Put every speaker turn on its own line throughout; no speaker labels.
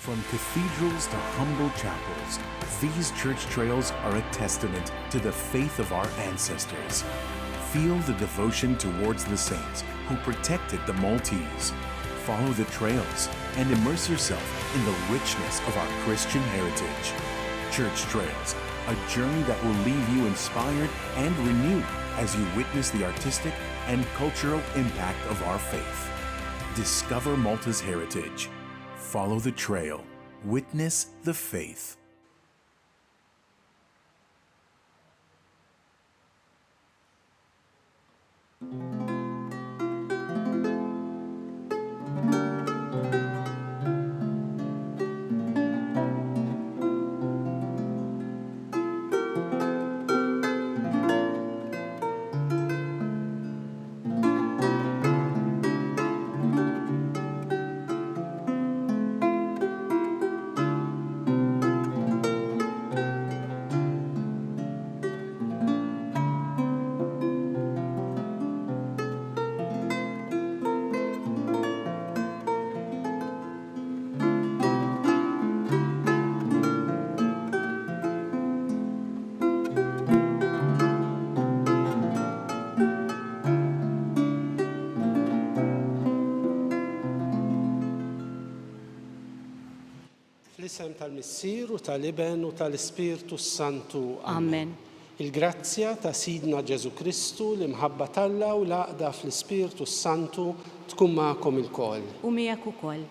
From cathedrals to humble chapels, these church trails are a testament to the faith of our ancestors. Feel the devotion towards the saints who protected the Maltese. Follow the trails and immerse yourself in the richness of our Christian heritage. Church Trails, a journey that will leave you inspired and renewed as you witness the artistic and cultural impact of our faith. Discover Malta's heritage. Follow the trail. Witness the faith.
Fl-isem tal-Missier u tal-Iben u tal-Ispirtu Santu.
Amen.
Il-grazzja ta' Sidna Ġesu Kristu l-imħabba talla u l-għaqda fl-Ispirtu Santu tkun magħkom ilkoll.
U miegħek ukoll.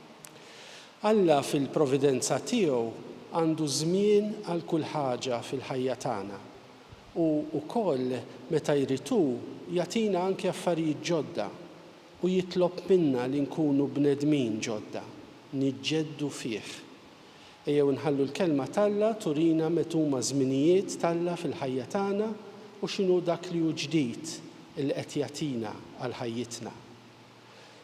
Alla fil-providenza tiegħu għandu żmien għal kull ħaġa fil-ħajja tagħna. U wkoll meta jritu jagħtina anke affarijiet ġodda u jitlob minna li nkunu bnedmin ġodda, niġġeddu fih. Ejjew nħallu l-kelma talla turina metuma żminijiet talla fil-ħajja tagħna u x'inhu dak li hu ġdid li qed jagħtina għal ħajjitna.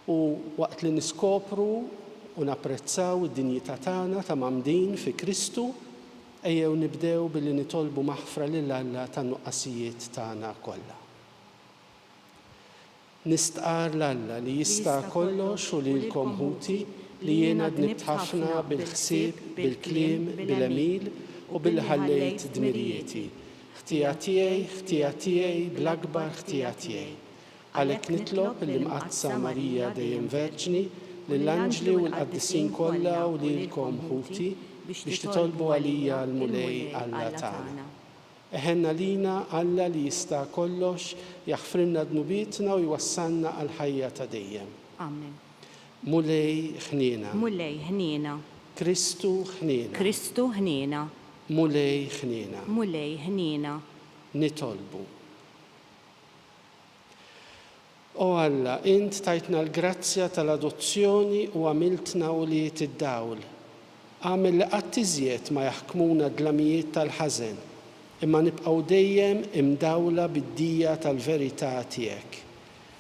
U waqt li niskopru u napprezzaw id-dinjità tagħna ta' mamdin fi Kristu, ejjew nibdew billi nitolbu maħfra lil Alla tan-nuqqasijiet tagħna kollha. Nistqar l-Alla li jista' kollox u lilkom ħuti li jiena dnibt ħafna bil-ħsieb, bil-kliem, bil-emil u bil-ħallejt dmirijieti. Ħtija tiegħi, bl-akbar ħtija tiegħi. Għalhekk nitlob l-imqazza Marija dejjem Verġni lill-anġli u l-qaddisin kollha u lilkom ħuti biex titolbu għalija l-mulej Alla tagħna. Eħenna lina Alla li jista' kollox jaħfrilna dnubietna u jwassalna għal ħajja ta' dejjem.
Amen.
Mulej ħniena.
Mulej ħniena.
Kristu ħniena.
Kristu ħniena.
Mulej ħniena.
Mulej ħniena.
Nitolbu. O Alla, int tajtna l-grazzja tal-adozzjoni u għamiltna uliet id-dawl. Għamil li qatt iżjed ma jaħkmuna dlamijiet tal-ħażen, imma nibqgħu dejjem imdawla bid-dija tal-verità tiegħek.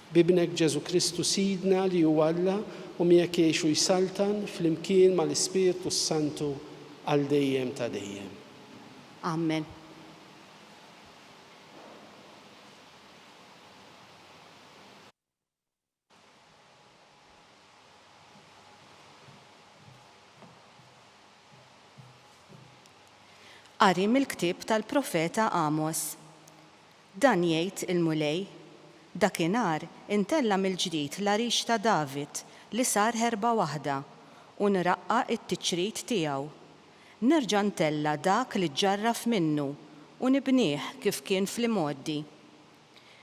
Bibnek Ġesu Kristu Sidna li hu Alla u miegħek jgħixu jsaltan flimkien mal-Ispirtu Santu għal dejjem ta' dejjem.
Amen. Qari mill-ktieb tal-profeta Amos. Dan jgħid il-mulej, dakinhar intella mill-ġdid l-arix ta' David li sar ħerba waħda u nraqqa t-tiċrid tiegħu. Nerġa' ntella dak li ġarraf minnu u nibnieh kif kien fl-imoddi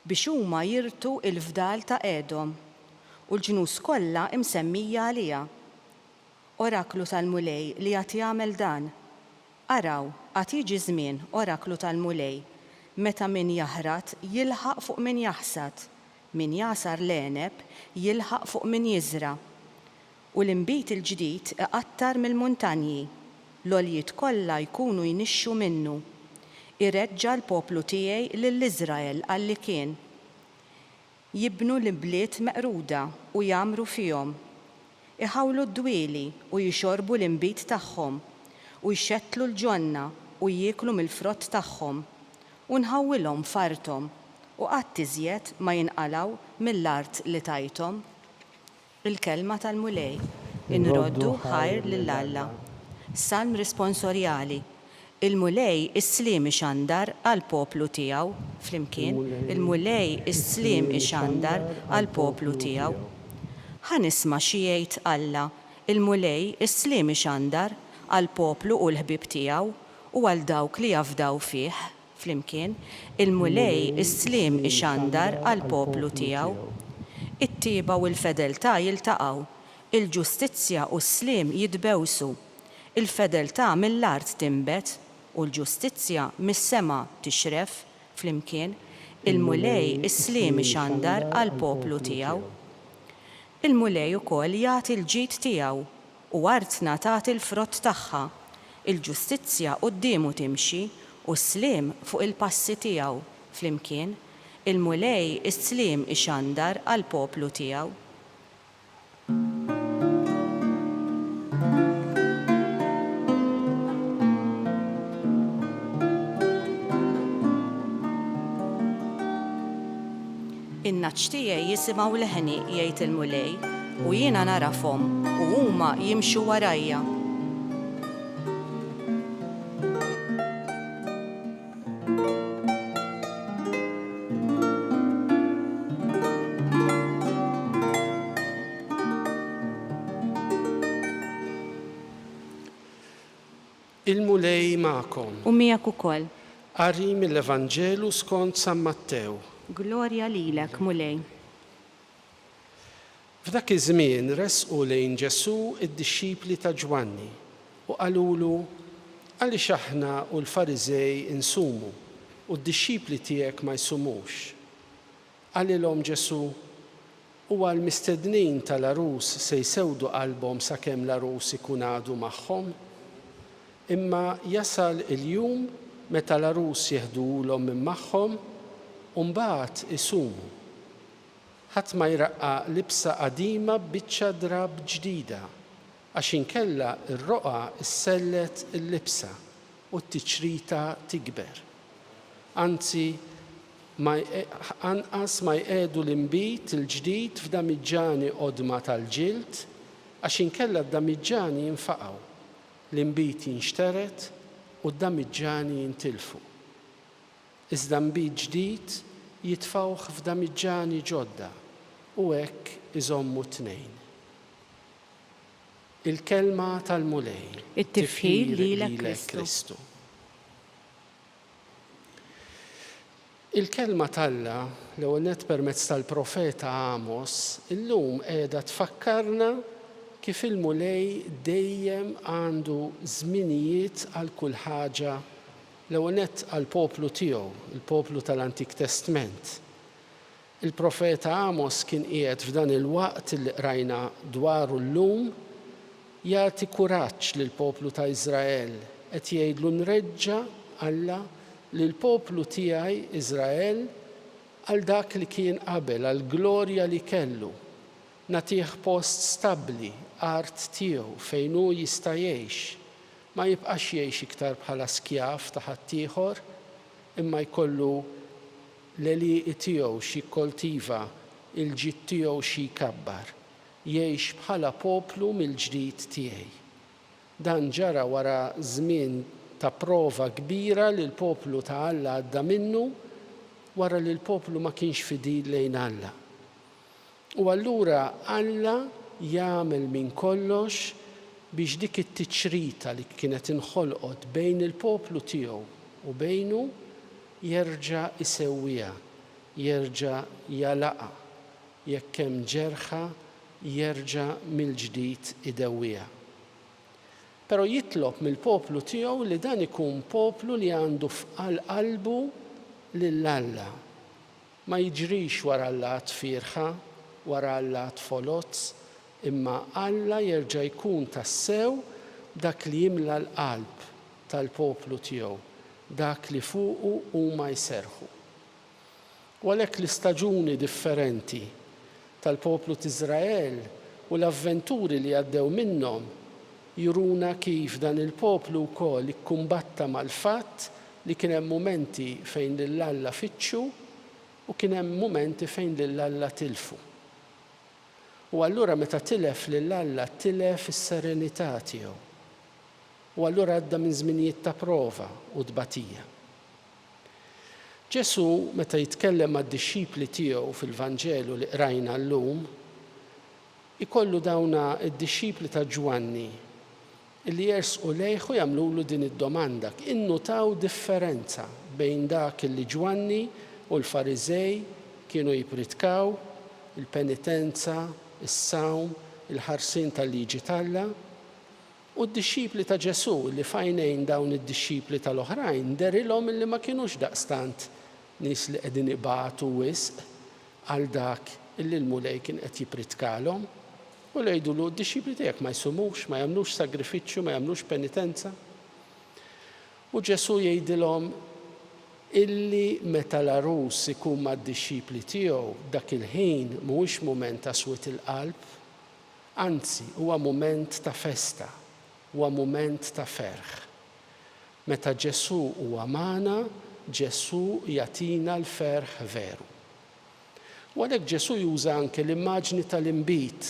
biex huma jirtu l-fdal ta' Edom u l-ġnus kollha imsemmija għaliha. Oraklu tal-mulej li qed jagħmel dan. Araw, qed jiġi żmien oraklu tal-mulej meta min jaħrat jilħaq fuq min jaħsad, min jasar l-għeneb jilħaq fuq min jiżra. U l-inbit il-ġdid iqattar mill-muntanji, l-għoljiet kollha jkunu jnixxu minnu. Ireġġa l-poplu tiegħi lill-Iżrael għalli kien. Jibnu l-bliet meqruda u jagħmru fihom. Iħawlu d-dwieli u jixorbu l-inbit tagħhom u jxettlu l-ġonna u jieklu mill-frott tagħhom u nħawwilhom farthom u qatt iżjed ma jinqalgħu mill-art li tajthom. Il-kelma tal-mulej inroddu ħajr lill Alla. Salm risponsorjali. Il-mulej is-slim ixandar għall-poplu tiegħu flimkien. Il-mulej is-slim ixandar għall-poplu tiegħu. Ħanisma' xi jgħid Alla. Il-mulej is-slim ixandar għall-poplu u l-ħbib tiegħu u għal dawk li jafdaw fih flimkien. Il-mulej is-slim ixandar għall-poplu tiegħu. It-tieba u l-fedeltà jiltaqgħu. Il-ġustizzja u s-slim jitbewsu. Il-fedeltà mill-art tinbet u l-ġustizzja mis-sema tixref flimkien. Il-mulej is-slim ixandar għall-poplu tiegħu. Il-mulej ukoll jagħti l-ġid tiegħu u artna tagħti l-frott tagħha. Il-ġustizzja qudiemu timxi u s-slim fuq il-passi tiegħu flimkien. Il-mulej is-slim ixandar għall-poplu tiegħu. In-naċ tiegħi jisimgħu leħni jgħid il-mulej u jiena narafhom u huma jimxu warajja.
Il-mulej magħkom.
U miegħek ukoll.
Qari mill-Evanġelu skont San Mattew.
Glorja lilek, mulej.
F'dak iż-żmien resqu lejn Ġesu id-dixxipli ta' Ġwanni u qalulu għaliex aħna u l-Fariżej insumu u d-dixxipli tiegħek ma jsumux. Qalilhom Ġesu huwa l-mistednin tal-arus se jsewdu qalbhom sakemm l-arus ikun għadu magħhom, imma jasal il-jum meta l-arus jeħdulhom minn magħhom u mbagħad isumu. Ħadd ma jraqqa libsa qadima b'biċċa drab ġdida għax inkella r-roqa issellet il-libsa u t-tiċrita tikber. Anzi, anqas ma jqedu l-imbit il-ġdid f'damiġġani qodma tal-ġild għax inkella d-damiġġani jinfaqgħu. L-imbit jinxteret u d-damiġġani jintilfu. Iżda mbit ġdid jitfawh f'damiġġani ġodda u hekk iżommu tnejn. Il-kelma tal-mulej.
It-tifħil lilek Kristu.
Il-kelma tal-Alla l-ewwel nett permezz tal-profeta Amos illum qiegħda tfakkarna kif il-mulej dejjem għandu żminijiet għal kull ħaġa l-ewwel nett għall-poplu tiegħu, il-poplu tal-Antik Testament. Il-profeta Amos kien qiegħed f'dan il-waqt li qrajna dwaru llum jagħti kuraġġ lill-poplu ta' Iżrael qed jgħidlu nreġġa' Alla lill-poplu tiegħi Iżrael għal dak li kien qabel, għall glorja li kellu. Nagħtih post stabbli, art tiegħu fejn hu jista' jgħix. Ma jibqax jgħix iktar bħala skjaf ta' ħaddieħor, imma jkollu l-għelieq tiegħu xi jikkoltiva, il-ġid tiegħu xi jkabbar. Jgħix bħala poplu mill-ġdid tiegħi. Dan ġara wara żmien ta' prova kbira li l-poplu ta' Alla għadda minnu wara li l-poplu ma kienx fidil lejn Alla. U allura Alla jagħmel minn kollox biex dik it-tiċrita li kienet inħolqot bejn il-poplu tiegħu u bejnu jerġa' isewwiha, jerġa' jalaqha, jekk hemm ġerħa jerġa' mill-ġdid idewwiha. Però jitlob mill-poplu tiegħu li dan ikun poplu li għandu f'qal qalbu lill-Alla. Ma jiġrix wara l-lat firħa, wara l-lat folozz, imma Alla jerġa' jkun tassew dak li jimla l-qalb tal-poplu tiegħu, dak li fuqu huma jserħu. U għalhekk l-istaġuni differenti tal-poplu t'Iżrael u l-avventuri li għaddew minnhom juruna kif dan il-poplu wkoll ikkumbatta mal-fatt li kien hemm mumenti fejn lill-Alla fittxu u kien hemm mumenti fejn lill-Alla tilfu. U allura meta tilef lill-Alla tilef is-serenità tiegħu. U allura għadda minn żminijiet ta' prova u tbatija. Ġesu meta jitkellem mad-dixxipli tiegħu fil-Vanġelu li qrajna llum, ikollu dawna id-dixxipli ta' Ġwanni illi jersqu lejh u jagħmlulu din id-domanda. Innutaw differenza bejn dak illi Ġwanni u l-Fariżej kienu jipritkaw, il-penitenza, is-sawm, il-ħarsien tal-liġi tal-Alla, u d-dixxipli ta' Ġesu li fajnejn dawn id-dixxipli tal-oħrajn derilhom illi ma kienux daqstant nies li qegħdin ibatu wisq għal dak illi l-mulej kien qed jipritkalhom u jgħidulu d-dixxipli tiegħek ma jsumux, ma jagħmlux sagrifiċċju, ma jagħmlux penitenza. U Ġesu jgħidilhom illi meta l-arus ikun mad-dixxipli tiegħu dak il-ħin mhuwiex mument ta' swit il-qalb, anzi huwa mument ta' festa, huwa mument ta' ferħ. Meta Ġesu huwa magħna, Ġesu jagħtina l-ferħ veru. U għalhekk Ġesu juża anke l-immaġni tal-inbit,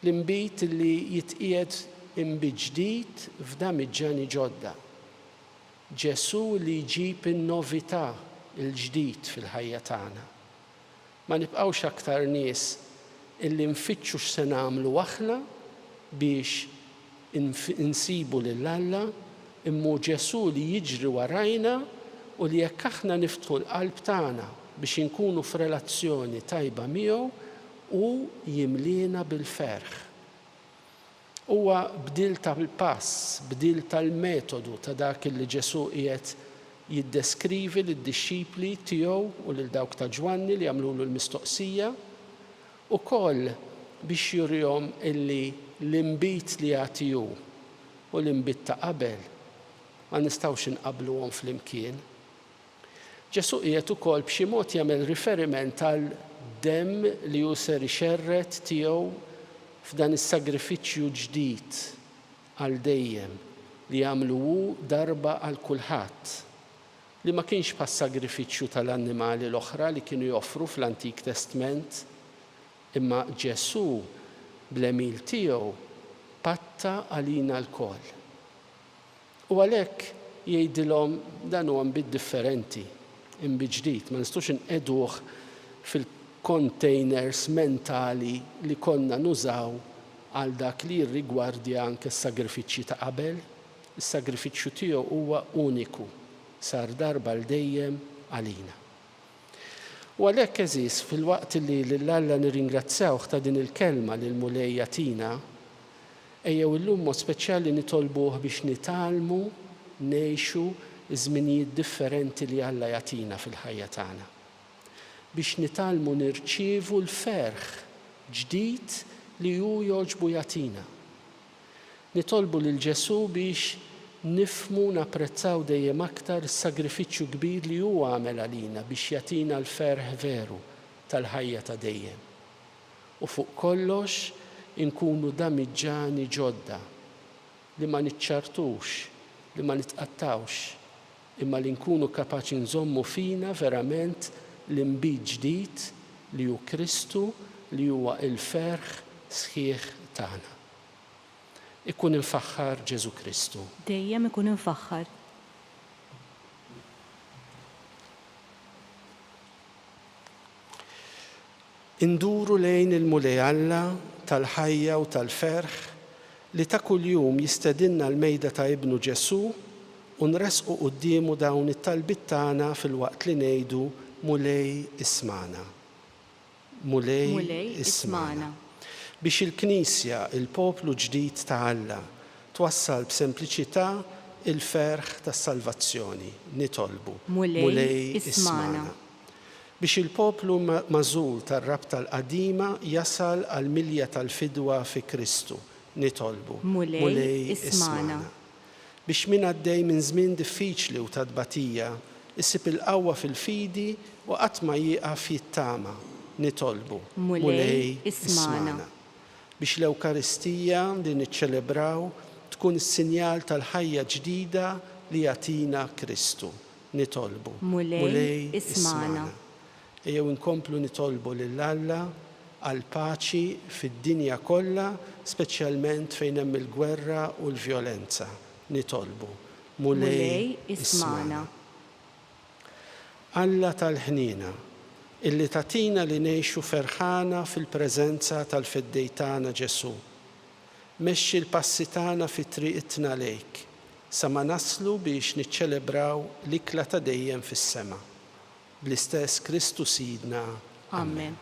l-inbit li jitqiegħed imbiġdid f'damiġġani ġodda. Ġesu li jġib in-novità, il-ġdid fil-ħajja tagħna. Ma nibqgħux aktar nies illi nfittxu x'se nagħmlu aħna biex insibu lill-Alla, imma Ġesu li jiġri warajna u li jekk aħna niftħu l-qalb tagħna biex inkunu f'relazzjoni tajba miegħu u jimlina bil-ferħ. Huwa bdil tal-pass, bdil tal-metodu ta' dak li Ġesu qiegħed jiddeskrivi lid-dixxipli tiegħu u lil dawk ta' Ġwanni li jagħmlulu l-mistoqsija, ukoll biex jurihom illi l-inbit li jagħtiju u l-inbit ta' qabel ma nistgħux inqabbluhom flimkien. Ġesu qiegħed ukoll b'xi mod jagħmel riferiment għal demm li hu ser ixerret tiegħu f'dan is-sagrifiċċju ġdid għal dejjem li jagħmlu hu darba għal kulħadd, li ma kienx pas-sagrifiċċju tal-annimali l-oħra li kienu joffru fl-Antik Testament, imma Ġesu bl-emil tiegħu patta għalina l-koll. U għalhekk jgħidilhom dan huwa nbit differenti, inbit ġdid, ma nistgħux inqeduh fil-containers mentali li konna nużaw għal dak li jirrigwardja anke s-sagrifiċċji ta' qabel. Is-sagrifiċċju tiegħu huwa uniku, sar darba l dejjem għalina. U għalhekk eżis fil-waqt li lill-Alla nirringrazzjawh ta' din il-kelma li l-mulej jagħtina, ejjew illum mod speċjali nitolbuh biex nitalmu, ngħixu żminijiet differenti li Alla jagħtina fil-ħajja tagħna. Biex nitalmu nirċievu l-ferħ ġdid li hu jogħġbu jagħtina. Nitolbu lil Ġesu biex nifhmu napprezzaw dejjem aktar is-sagrifiċċju kbir li huwa għamel għalina biex jagħtina l-ferħ veru tal-ħajja ta' dejjem. U fuq kollox inkunu damiġġani ġodda li ma niċċartux, li ma nitqattawx, imma li nkunu kapaċi nżommu fina verament l-inbit ġdid li hu Kristu li huwa l-ferħ sħiħ tagħna. Ikun infaħħar Ġesu Kristu.
Dejjem ikun infaħħar.
Induru lejn il-mulej Alla tal-ħajja u tal-ferħ li ta' kuljum jistedinna l-mejda ta' ibnu Ġesu u nresqu qudiemu dawn it-talbit tagħna fil-waqt li ngħidu mulej ismana. Mulej ismana. Biex il-Knisja, il-poplu ġdid ta' Alla, twassal b'sempliċità il-ferħ tas-salvazzjoni, nitolbu. Mulej ismana. Biex il-poplu mażul tar-rab tal-qadima jasal għal milja tal-fidwa fi Kristu, nitolbu. Mulej ismana. Biex min għaddej minn żmien diffiċli u ta' tbatija, issib il-qawwa fil-fidi u qatt ma jieqaf jittama, nitolbu. Mulej ismana. Biex l-Ewkaristija li niċċelebraw tkun is-sinjal tal-ħajja ġdida li jagħtina Kristu, nitolbu. Mulej ismana. Ejjew inkomplu nitolbu lill-Alla għal paċi fid-dinja kollha, speċjalment fejn hemm il-gwerra u l-vjolenza. Nitolbu. Mulej ismana. Alla tal-ħnina, illi tatina li ngħixu ferħana fil-preżenza tal-Feddej tagħna Ġesu. Mexxi l-passi tagħna fit-triqitna lejk, sa ma naslu biex niċċelebraw l-ikla ta' dejjem fis-sema. Bl-istess Kristu Sidna.
Amen.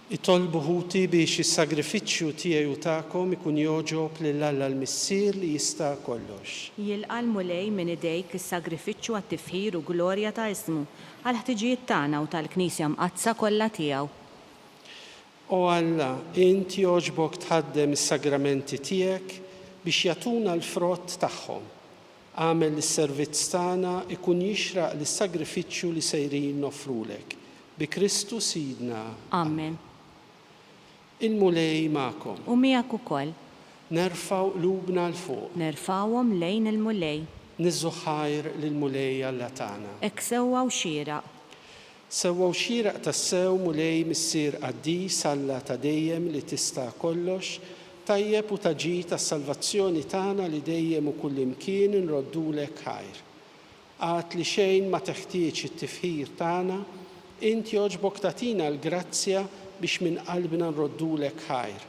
Itolbu ħuti biex is-sagrifiċċju tiegħi u tagħkom ikun jogħġob lil Alla l-Missier li jista' kollox.
Jilqa' l-mulej minn idejk is-sagrifiċċju għat-tifħir u glorja ta' ismu għal ħtiġijiet tagħna u tal-Knisja mqazza kollha tiegħu.
O Alla, inti jogħġbok tħaddem is-sagramenti tiegħek biex jagħtuna l-frott tagħhom. Għamel is-servizz tagħna ikun jixraq lis-sagrifiċċju li sejrin nofrulek. Bi Kristu Sidna.
Amen.
Il-mulej magħkom.
U miegħek ukoll.
Nerfgħu qlubna l fuq.
Nerfgħuhom lejn il-mulej.
Niżżu ħajr lill-mulej Alla tagħna.
Hekk sewwa u xieraq.
Sewwa u xieraq tassew mulej missier qaddis Alla ta' dejjem li tista' kollox, tajjeb u taġi tas-salvazzjoni tagħna li dejjem u kullimkien inroddulek ħajr. Għad li xejn ma teħtieġ it-tifħir tagħna, inti jogħġbok tagħtina l-grazzja biex minn qalbna nroddulek ħajr.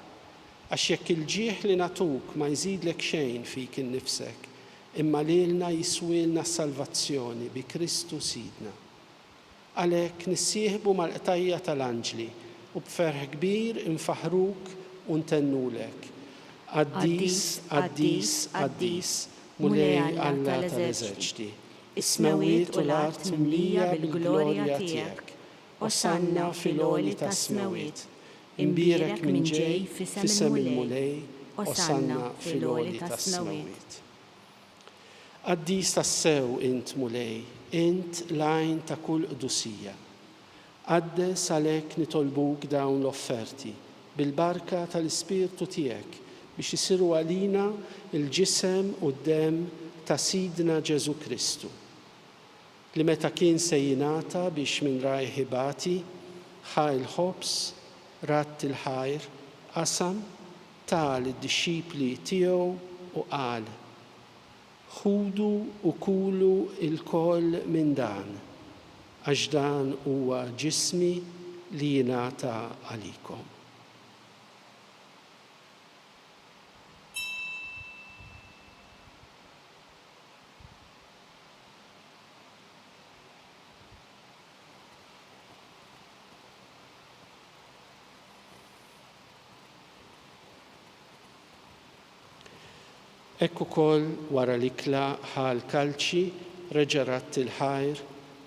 Għax jekk il-ġieħ li natuk ma jżidlek xejn fik innifsek, imma lilna jiswilna s-salvazzjoni bi Kristu Sidna. Għalhekk nissieħbu mal-qtajja tal-anġli u b'ferħ kbir infaħruk u ntennulek. Qaddis, qaddis, qaddis, mulej Alla tal-eżerċiti. Is-smawiet u l-art mimlija bil-glorja tiegħek. Osanna fil-għoli ta' smawiet. Imbierek minn ġej fisem il-mulej. Osanna fil-għoli ta' smawiet. Qaddis tassew int mulej, int lajn ta' kull qdusija. Qaddes għalhekk nitolbuk dawn l-offerti bil-barka tal-Ispirtu tiegħek biex isiru għalina il-ġisem u d-dem ta' Sidna Ġesu Kristu, li meta kien se jingħata biex minn rajħibati ħa il-ħobs, ratt il-ħajr, qasam tal id-dixxipli tiegħu u qal: ħudu u kulu il-koll minn dan, għax dan huwa ġismi li jingħata għalikom. Ekku kol wara l-ikla ħal kalċi reġarat il-ħajr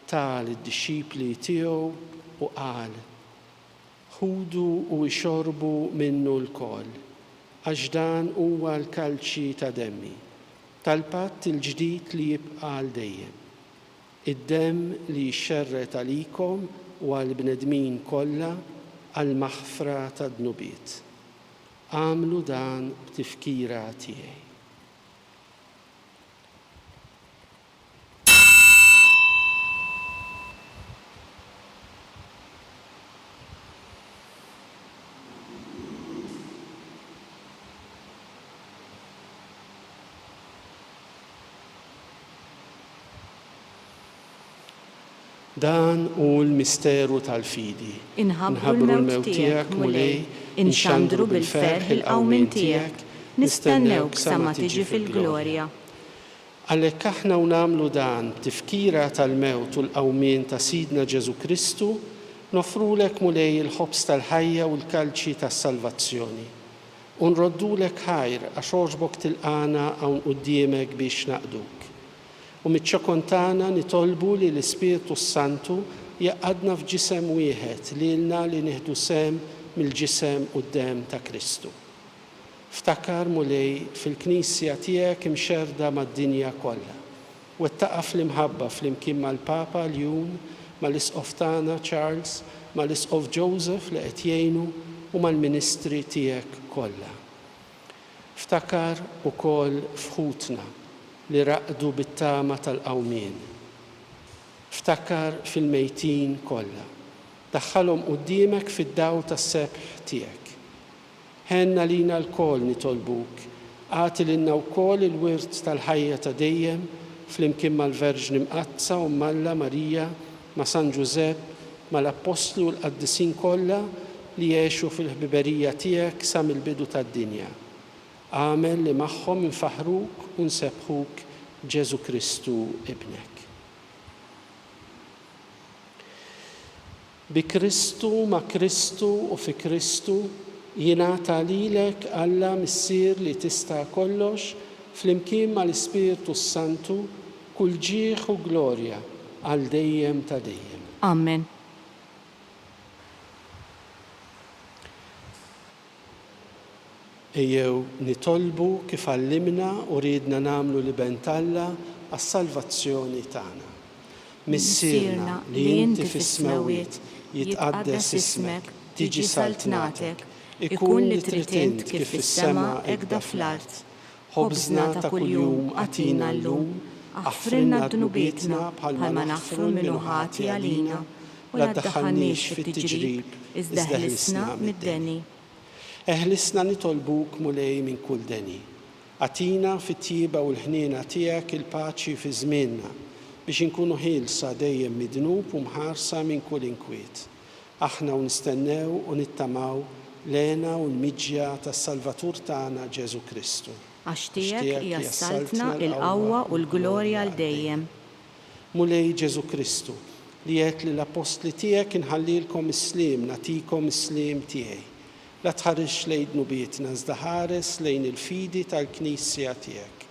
tal id-dixxipli tiegħu u qal: ħudu u xorbu minnu l-kol, għax dan huwa l-kalċi ta' demmi, tal-patt il-ġdid li jibqa' għal dejjem. Id-demm li jxerret għalikom u għall-bnedmin kollha għal maħfra ta' dnubiet. Għamlu dan b'tifkira tiegħi. Dan u l-misteru tal-fidi.
Inħabbru l-mewt tiegħek mulej, inxandru bil-ferħ il-qawmin tiegħek, nistennewk sa ma tiġi fil-glorja.
Għalhekk aħna u nagħmlu dan tifkira tal-mewt u l-qawmien ta' Sidna Ġesu Kristu, nofrulek mulej il-ħobs tal-ħajja u l-kalċi tas-salvazzjoni. U nroddulek ħajr għax oġbok tilqana hawn quddiemek biex naqduk. U mitċokontana nitolbu li l-Ispiritu Santu jaqadna f'ġisem wieħed li lna li nieħdu sem mill-ġisem quddiem ta' Kristu. Ftakar mulej fil-Knisja tiegħek imxerda mad-dinja kollha. Wettaqa fl-imħabba flimkien mal-Papa Ljum, mal-Isqof tagħna Charles, mal-Isqof Joseph li qed jgħinu u mal-ministri tiegħek kollha. Ftakar ukoll f'ħutna li raqdu bit-tama tal-qawmien. Ftakar fil-mejtin kollha. Daħħalhom quddiemek fid-daw tas-sebħ tiegħek. Ħenna lina l-kol nitolbuk, għati lilna wkoll il-wirt tal-ħajja ta' dejjem flimkien mal-Verġni Mqazza u Malla Marija, ma' San Ġusepp, mal-Apostlu u l-Qaddisin kollha li jgħixu fil-ħbiberija tiegħek sa mill-bidu tad-dinja. Għamel li magħhom infaħruk u nsebħuk Ġesu Kristu ibnek. Bi Kristu, ma' Kristu u fi Kristu jingħata lilek Alla missier li tista' kollox flimkien mal-Ispiritu Santu kull ġieħ u glorja għal dejjem ta' dejjem.
Amen.
Ejjew nitolbu kif għallimna u ridna nagħmlu li bentalla għas-salvazzjoni tagħna. Missierna li inti fis-smawiet jitqaddes ismek, tiġi saltnatek, ikun li trid int kif fis-sema hekk fl-art. Ħobżna ta' kuljum għatina llum, aħfrilna d-dnubietna bħalma naħfru minnu ħati għalina, u la ddaħħalniex fit-tiġrib, iżda ħlisna mid-deni. Eħlisna nitolbuk mulej minn kull deni. Għatina fit-tjiba u l-ħniena tiegħek il-paċi fi żmienna biex inkunu ħielsa dejjem midnub u mħarsa minn kull inkwiet. Aħna u nistennew u nittamaw lena u l-miġja tas-Salvatur tagħna Ġesu Kristu.
Għax tiegħek jassaltna il-qawwa u l-glorja l dejjem.
Mulej Ġesu Kristu li qed li l-apostli tiegħek inħallilkom is-sliem, nagħtikom is-sliem tiegħi. La tħarrix lejn dnubietna iżda ħares lejn il-fidi tal-Knisja tiegħek.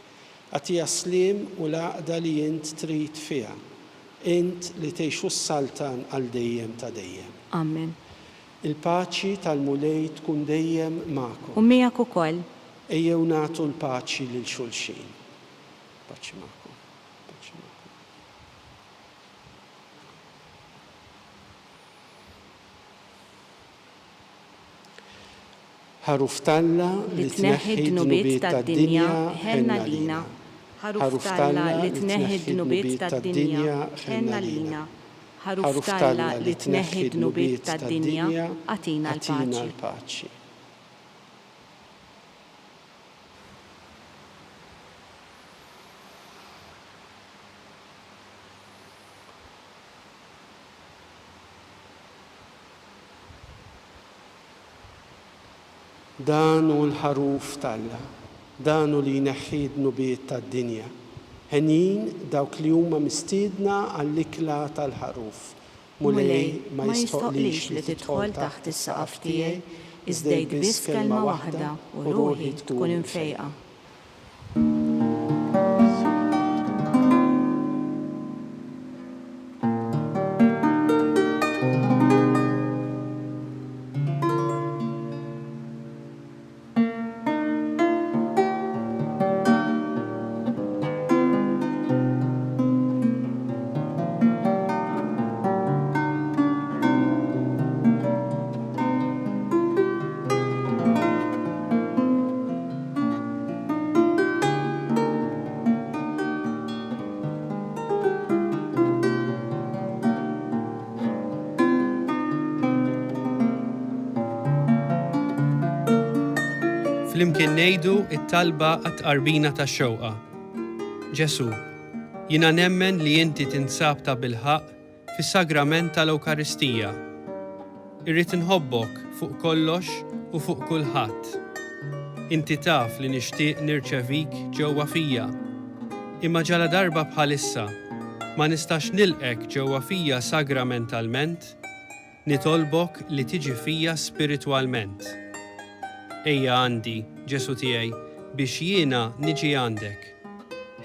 Għatija sliem u l-għaqda li int trid fiha. Int li tgħixu s-saltan għal dejjem ta' dejjem.
Amen.
Il-paċi tal-mulej tkun dejjem magħkom.
U miegħek ukoll.
Ejjew nagħtu l-paċi lil xulxin. Paċi magħkom. Paċi magħkom. Ħaruf Talla li tneħħi d-dnubiet tad-dinja ħenna lina. Ħaruf Talla li tneħħi d-dnubiet tad-dinja ħenna lina. Ħaruf Talla li tneħħi d-dnubiet tad-dinja għatina l-paċi. Danu l-ħaruf Talla, danu li jneħħi d-dnubiet tad-dinja. Ħenin dawk li huma mistiedna għall-ikla tal-ħaruf. Mulej ma jistoqlix li tidħol taħt is-saqaf tiegħi, iżda biss kelma waħda u ruħi tkun imfejqa.
Flimkien ngħidu it-talba għat-qarbina tax-xewqa. Ġesu, jiena nemmen li inti tinsab ta' bilħaq fis-sagrament tal-Ewkaristija. Irrid inħobbok fuq kollox u fuq kulħadd. Inti taf li nixtieq nirċevik ġewwa fija. Imma ġala darba bħalissa ma nistax nilqek ġewwa fija sagramentalment, nitolbok li tiġi fija spiritwalment. Ejja għandi, Ġesu tiegħi, biex jiena niġi għandek.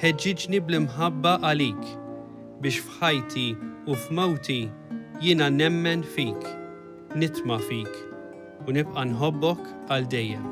Ħeġġiġni bl-imħabba għalik, biex f'ħajti u f'mawti jiena nemmen fik, nitma' fik u nibqa' nħobbok għal dejjem.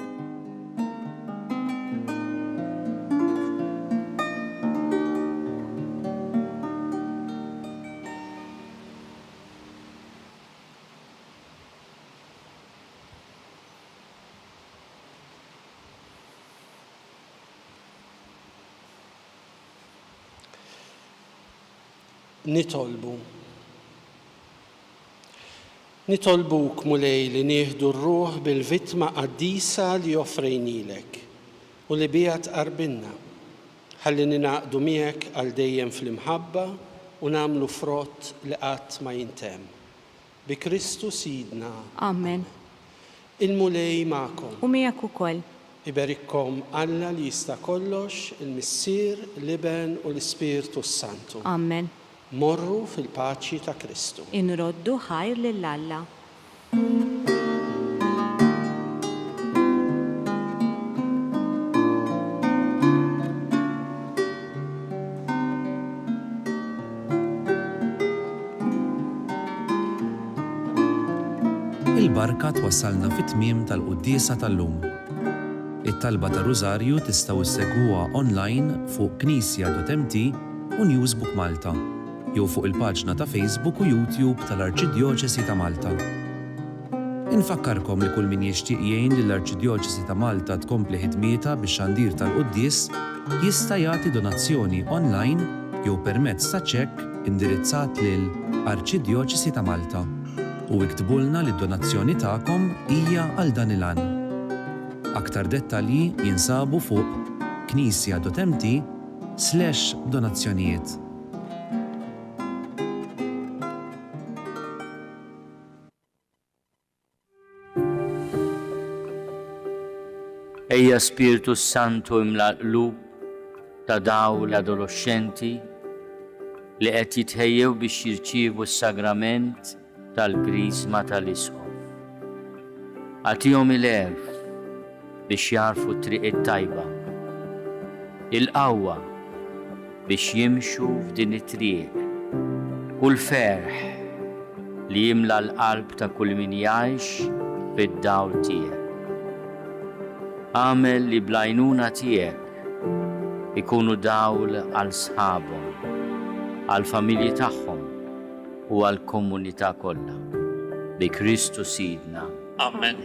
Nitolbuk mulej li nieħdu r-ruħ bil-vittma qaddisa li offrejnilek u li bija tqarbilna, ħalli ninaqdu miegħek għal dejjem fl-imħabba u nagħmlu frott li qatt ma jintemm. Bi Kristu Sidna.
Amen.
Il-mulej magħkom.
U miegħek ukoll.
Iberikkom Alla li jista' kollox, il-Missier, l-Iben u l-Ispirtu Santu.
Amen.
Morru fil-paċi ta' Kristu.
Inroddu ħajr lil Alla.
Il-barka twassalna fit-tmiem tal-quddiesa tal-lum. It-talba ta' Rużarju tistgħu issegwuha online fuq knisja.mt u Newsbook Malta, jew fuq il-paġna ta' Facebook u YouTube tal-Arċidjoċesi ta' Malta. Infakkarkom li kull min jixtieq jgħin li l-Arċidjoċesi ta' Malta tkompli ħidmietha bix-xandir tal-quddies jista' jagħti donazzjoni online jew permezz ta' ċekk indirizzat lil Arċidjoċesi ta' Malta u iktbulna li d-donazzjoni tagħkom hija għal dan il-għan. Aktar dettalji jinsabu fuq knisja.mt/donazzjonijiet.
Ejja Spiritu Santu imla l-qlub ta' daw l-adolescenti li qed jitħejjew biex jirċievu s-sagrament tal-Krisma tal-Isħof. Għatihom il-għerf biex jarfu t-triq it-tajba, il-qawwa biex jimxu f'din it-triq u l-ferħ li jimla l-qalb ta' kull min jgħix fid-dawl tiegħek. Għamel li blajnuna tiegħek ikunu dawl għal sħabhom, għal familji tagħhom u għal komunità kollha. Bi Kristu Sidna. Amen.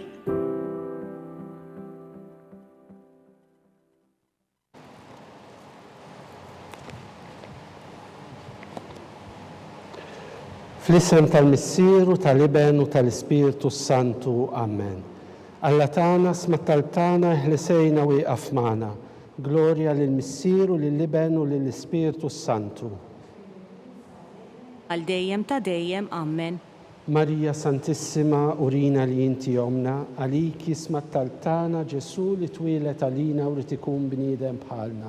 Fl-isem tal-Missier u tal-Iben u tal-Ispirtu Santu. Amen. Alla tagħna smat-talb tagħna ħlisejna wieqaf magħna. Glorja lill-Missier u lill-Iben u lill-Ispirtu Santu.
Għal dejjem ta' dejjem. Amen.
Marija Santissima, urina li inti omna, għaliki smat-talb tagħna Ġesu li twilet għalina u li tikun bniedem bħalna.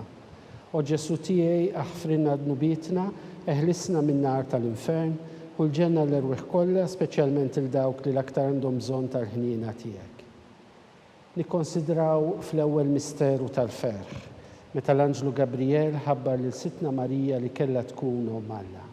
O Ġesu tiegħi aħfrinna dnubietna, eħlisna min-nar tal-infern u l-ġenna l-erweħ kollha, speċjalment il-dawk li l-aktar għandhom bżonn tal-ħniena tiegħek. Nikkonsidraw fl-ewwel misteru tal-ferħ, meta l-Anġlu Gabriel ħabbar lil Sitna Marija li kellha tkun Omm Alla.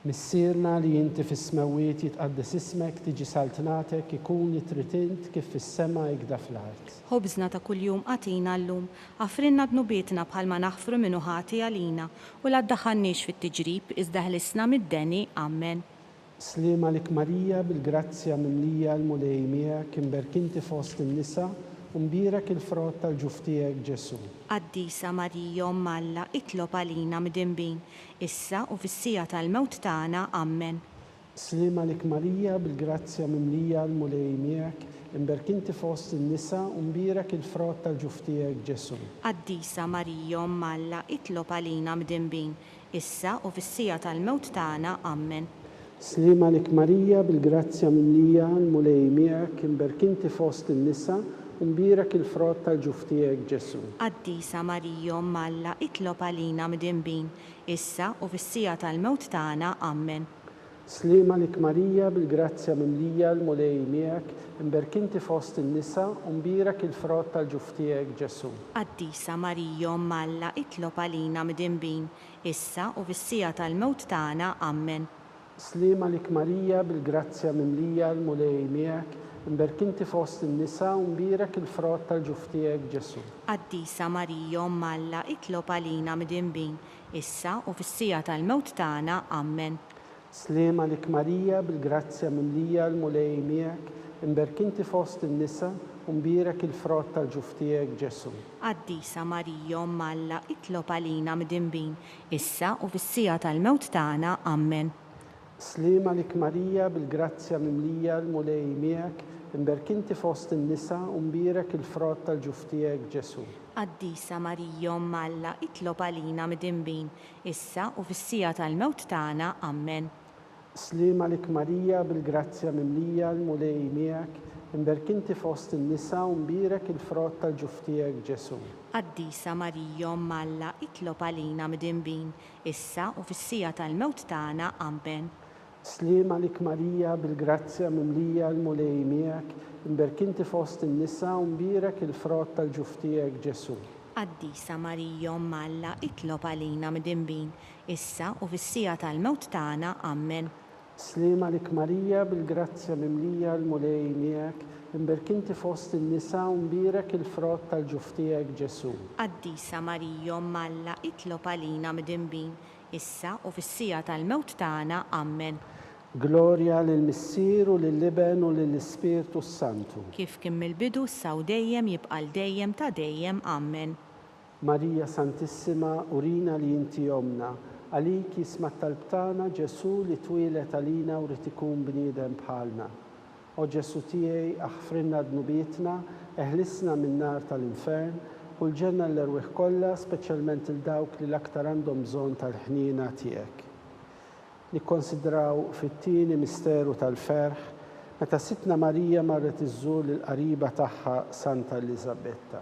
Missierna li inti fis-smawiet jitqaddes ismek, tiġi saltnatek, ikun li trid int kif fis-sema hekk fl-art.
Ħobżna ta' kuljum għatina llum, għafrinna dnubietna bħalma naħfru minnu ħati għalina u la ddaħħalniex fit-tiġrib iżda ħlisna mid-deni. Amen.
Slima lik Marija bil-grazzja mimlija l-mulej miegħek imberkinti fost in-nisa u mbirek il-frott tal-ġuf tiegħek Ġesu.
Qaddisa Marija Omm Alla, itlob għalina midinbin, issa u fis-sija tal-mewt tagħna. Amen.
Slima lik Marija bil-grazzja mimlija l-mulej miegħek imberkinti fost in-nisa u mbirek il-frott tal-ġuf tiegħek Ġesu.
Qaddisa Marija Omm Alla, itlob għalina midinbin, issa u fis-sija tal-mewt tagħna. Amen.
Slima lik Marija bil-grazzja mimlija l-mulej miegħek imberkinti fost in-nisa u mbirak il-frott tal-ġuf tiegħek Ġesu.
Qaddisa Marija Omm Alla, itlob għalina midinbin, issa u fis-sija tal-mewt tagħna. Amen.
Slima lik Marija bil-grazzja mimlija l-mulej miegħek imberkinti fost in-nisa u mbirak il-frott tal-ġuf tiegħek Ġesu.
Qaddisa Marija Omm Alla, itlob għalina midinbin, issa u fis-sija tal-mewt tagħna. Amen.
Slima lik Marija bil-grazzja mimlija l-mulej miegħek imberkinti fost in-nisa u mbirak il-frott tal-ġuf tiegħek Ġesu.
Qaddisa Marija Omm Alla, itlob għalina midinbin, issa u fis-sija tal-mewt tagħna. Amen.
Slima lik Marija bil-grazzja mimlija l-mulej miegħek imberkinti fost in-nisa u mbirak il-frott tal-ġuf tiegħek Ġesu.
Qaddisa Marija Omm Alla, itlob għalina midinbin, issa u fis-sija tal-mewt tagħna. Amen.
Slima lik Marija bil-grazzja mimlija l-mulej miegħek imberkinti fost in-nisa u mbirak il-frott tal-ġuf tiegħek Ġesu.
Qaddisa Marija Omm Alla, itlob għalina midinbin, issa u fis-sija tal-mewt tagħna. Amen.
Slima lik Marija bil-grazzja mimlija l-mulej miegħek imberkinti fost in-nisa u mbirak il-frott tal-ġuf tiegħek Ġesu.
Qaddisa Marija Omm Alla, itlob għalina midinbin, issa u fis-sija tal-mewt tagħna. Amen.
Slima lik Marija bil-grazzja mimlija l-mulej miegħek imberkinti fost in-nisa u mbirak il-frott tal-ġuf tiegħek Ġesu.
Qaddisa Marija Omm Alla, itlob għalina midinbin, issa u fis-sija tal-mewt tagħna. Amen.
Slima lik Marija bil-grazzja mimlija l-mulej miegħek imberkinti fost in-nisa u mbirak il-frott tal-ġuf tiegħek Ġesu.
Qaddisa Marija Omm Alla, itlob għalina midinbin, issa u fis-sija tal-mewt tagħna. Amen.
Glorja lill-Missier u lill-Iben u lill-Ispirtu Santu.
Kif kien mill-bidu issa u dejjem jibqa' dejjem ta' dejjem. Amen.
Marija Santissima, urina li inti omna, għalik jisma' talb tagħna Ġesu li twilet għalina u rid ikun bniedem bħalna. O Ġesu tiegħi aħfrinna dnubietna, eħlisna min-nar tal-infern u l-ġenna l-erwieħ kollha, speċjalment il-dawk li l-aktar għandhom bżonn tal-ħniena tiegħek. Nikkonsidraw fit-tieni misteru tal-ferħ meta Sitna Marija marret iżżur lill-qariba tagħha Santa Elisabetta.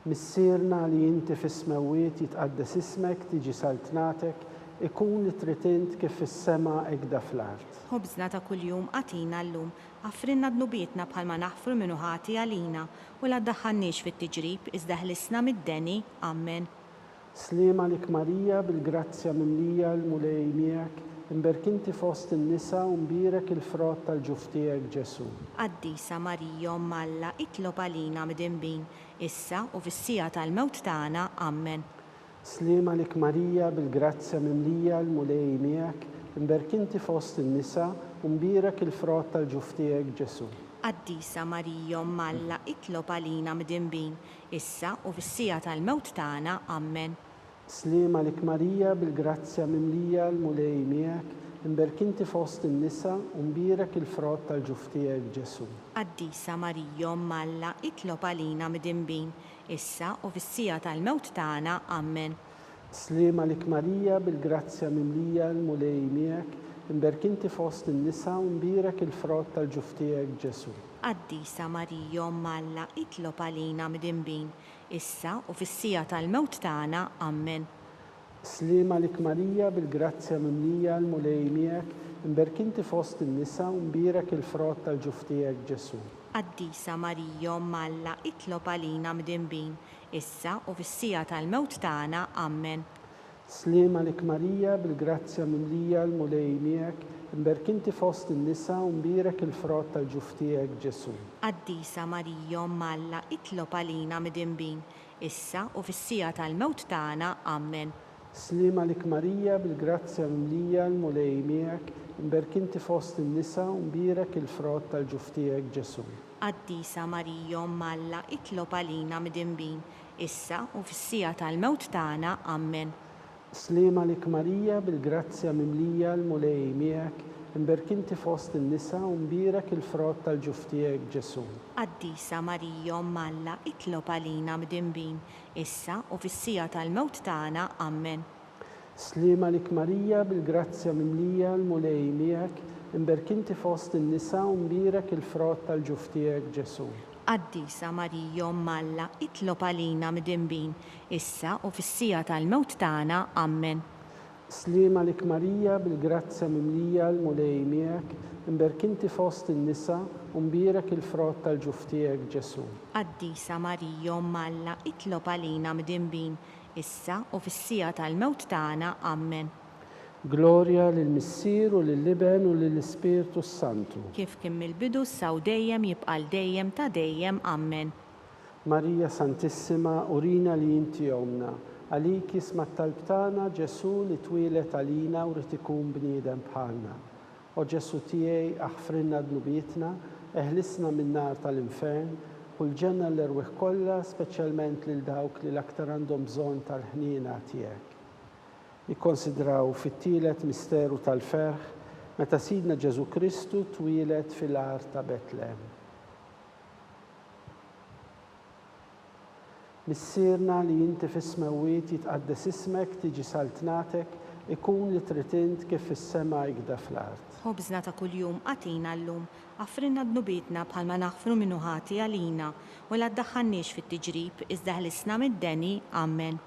Missierna li inti fis-smewwiet jitqaddes ismek, tiġi saltnatek, ikun li trid int kif fis-sema hekk fl-art.
Ħobżna ta' kuljum għatina llum, għaffrinna dnubietna bħalma naħfru minnu ħati għalina u la ddaħħalniex fit-tiġrib iżda ħlisna mid-deni. Amen.
Slima lik Marija bil-grazzja mimlija l-mulej miegħek imberkinti fost in-nisa u mbirak il-frott tal-ġuf tiegħek Ġesu.
Qaddisa Marija Omm Alla, itlob għalina midinbin, issa u fis-sija tal-mewt tagħna. Amen.
Slima lik Marija bil-grazzja mimlija l-mulej miegħek imberkinti fost in-nisa u mbirak il-frott tal-ġuf tiegħek Ġesu.
Qaddisa Marija Omm Alla, itlob għalina midinbin, issa u fis-sija tal-mewt tagħna. Amen.
Slima lik Marija bil-grazzja mimlija l-mulej miegħek imberkinti fost in-nisa u mbirak il-frott tal-ġuf tiegħek Ġesu.
Qaddisa Marija Omm Alla, itlob għalina midinbin, issa u fis-sija tal-mewt tagħna. Amen.
Slima lik Marija bil-grazzja mimlija l-mulej miegħek imberkinti fost in-nisa u mbirak il-frott tal-ġuf tiegħek Ġesu.
Qaddisa Marija Omm Alla, itlob għalina midinbin, issa u fis-sija tal-mewt tagħna. Amen.
Slima lik Marija bil-grazzja mimlija l-mulej miegħek imberkinti fost in-nisa u mbirak il-frott tal-ġuf tiegħek Ġesu.
Qaddisa Marija Omm Alla, itlob għalina midinbin, issa u fis-sija tal-mewt tagħna. Amen.
Slima lik Marija bil-grazzja mimlija l-mulej miegħek imberkinti fost in-nisa u mbirak il-frott tal-ġuf tiegħek Ġesu.
Qaddisa Marija Omm Alla, itlob għalina midinbin, issa u fis-sija tal-mewt tagħna. Amen.
Slima lik Marija bil-grazzja mimlija l-mulej miegħek imberkinti fost in-nisa u mbirak il-frott tal-ġuf tiegħek Ġesu.
Qaddisa Marija Omm Alla, itlob għalina midinbin, issa u fis-sija tal-mewt tagħna. Amen.
Slima lik Marija bil-grazzja mimlija l-mulej miegħek imberk inti fost in-nisa u mbierek il-frott tal-ġuf tiegħek Ġesu.
Qaddisa Marija Omm Alla, itlob għalina mdinbin, issa u fis-sija tal-mewt tagħna. Amen.
Slima lik Marija bil-grazzja mimlija l-mulej miegħek, imberk inti fost in-nisa u mbierek il-frott tal-ġuf tiegħek Ġesu.
Qaddisa Marija Omm Alla, itlob għalina mdinbin, issa u fis-sija tal-mewt tagħna. Amen.
Slima lik Marija bil-grazzja mimlija l-mulej miegħek, imberk inti fost in-nisa u mbierek il-frott tal-ġuf tiegħek Ġesu.
Qaddisa Marija Omm Alla, itlob għalina mdinbin, issa u fis-sija tal-mewt tagħna. Amen.
Gloria lill-Missier u lill-Iben u lill-Ispirtu Santu.
Kif kien mill-bidu saw dejjem jibqal dejjem ta' dejjem. Amen.
Marija Santissima, urina li inti omna, għalik jisma t-talb tagħna Ġesu li twilet għalina u rrid ikun bniedem bħalna. O Ġesu tiegħi aħfrinna dnubietna, eħlisna min-nar tal-infern, u l-ġenna l-erwieħ kollha, speċjalment lil dawk li l-aktar għandhom bżonn tal-ħniena tiegħek. Nikkonsidraw fit-tielet misteru tal-ferħ meta Sidna Ġesu Kristu twilet fil-ar ta' Betlehem. Missierna li inti fis-smewwiet jitqaddes ismek tiġi saltnatek ikun li trid int kif fis-sema jgda fl-art.
Ħobżna ta' kuljum għatina llum, affrinna dnubietna bħalma naħfru minnu ħati għalina u la ddaħħalniex fit-tiġrib iżda ħlisna mid-deni. Amen.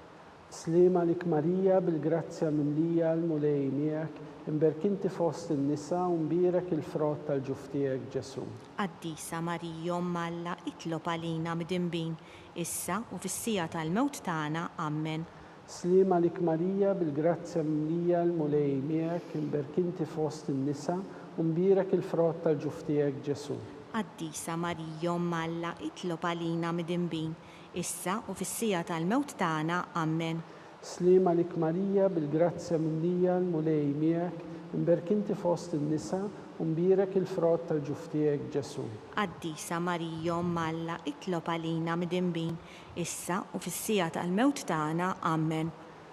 Slima lik Marija bil-grazzja mimlija l-mulej miegħek, imberk inti fost in-nisa u mbierek il-frott tal-ġuf tiegħek Ġesu.
Qaddisa Marija Omm Alla, itlob għalina mdinbin, issa u fis-sija tal-mewt tagħna. Amen.
Slima lik Marija bil-grazzja mimlija l-mulej miegħek, imberk inti fost in-nisa u mbierek il-frott tal-ġuf tiegħek Ġesu.
Qaddisa Marija Omm Alla, itlob għalina mdinbin, issa u fis-sija tal-mewt tagħna. Amen.
Slima lik Marija bil-grazzja mimlija l-mulej miegħek, imberk inti fost in-nisa u mbierek il-frott tal-ġuf tiegħek Ġesu.
Qaddisa Marija Omm Alla, itlob għalina mdinbin, issa u fis-sija tal-mewt tagħna. Amen.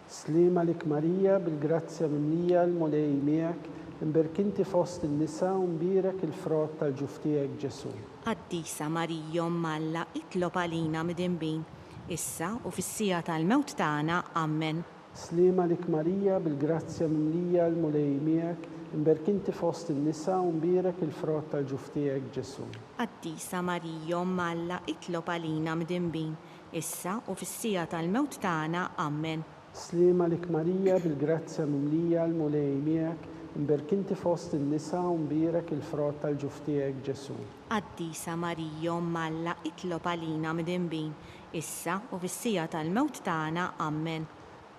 Slima lik Marija bil-grazzja mimlija l-mulej miegħek, imberk inti fost in-nisa u mbierek il-frott tal-ġuf tiegħek Ġesu.
Qaddisa Marija Omm Alla, itlob għalina mdinbin, issa u fis-sija tal-mewt tagħna. Amen.
Slima lik Marija bil-grazzja mimlija l-mulej miegħek, imberk inti fost in-nisa u mbierek il-frott tal-ġuf tiegħek Ġesu.
Qaddisa Marija Omm Alla, itlob għalina mdinbin, issa u fis-sija tal-mewt tagħna. Amen.
Slima lik Marija bil-grazzja mimlija l-mulej miegħek, imberk inti fost in-nisa u mbierek il-frott tal-ġuf tiegħek Ġesu.
Qaddisa Marija Omm Alla, itlob għalina mdinbin, issa u fis-sija tal-mewt tagħna. Amen.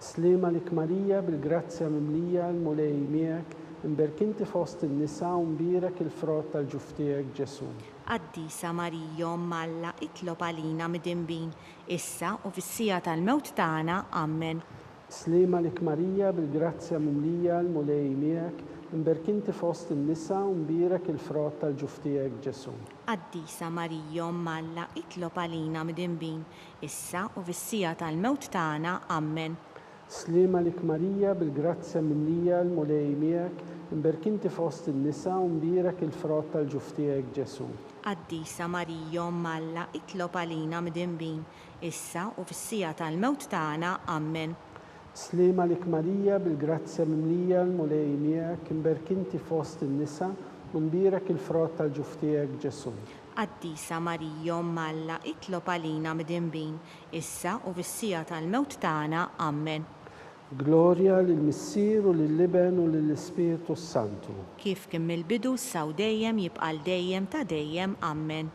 Slima lik Marija bil-grazzja mimlija l-mulej miegħek, imberk inti fost in-nisa u mbierek il-frott tal-ġuf tiegħek Ġesu.
Qaddisa Marija Omm Alla, itlob għalina mdinbin, issa u fis-sija tal-mewt tagħna. Amen.
Slima lik Marija bil-grazzja mimlija l-mulej miegħek, imberk inti fost in-nisa u mbierek il-frott tal-ġuf tiegħek Ġesu.
Qaddisa Marija Omm Alla, itlob għalina mdinbin, issa u fis-sija tal-mewt tagħna. Amen.
Slima lik Marija bil-grazzja mimlija l-mulej miegħek, imberk inti fost in-nisa u mbierek il-frott tal-ġuf tiegħek Ġesu.
Qaddisa Marija Omm Alla, itlob għalina mdinbin, issa u fis-sija tal-mewt tagħna. Amen.
Slima lik Marija bil-grazzja mimlija l-mulej miegħek, imberk inti fost in-nisa u mbierek il-frott tal-ġuf tiegħek Ġesu.
Qaddisa Marija Omm Alla, itlob għalina mdinbin, issa u fis-sija tal-mewt tagħna. Amen.
Gloria lill-Missier u lill-Iben u lill-Ispirtu Santu.
Kif kien mill-bidu saw dejjem jibqal dejjem ta' dejjem. Amen.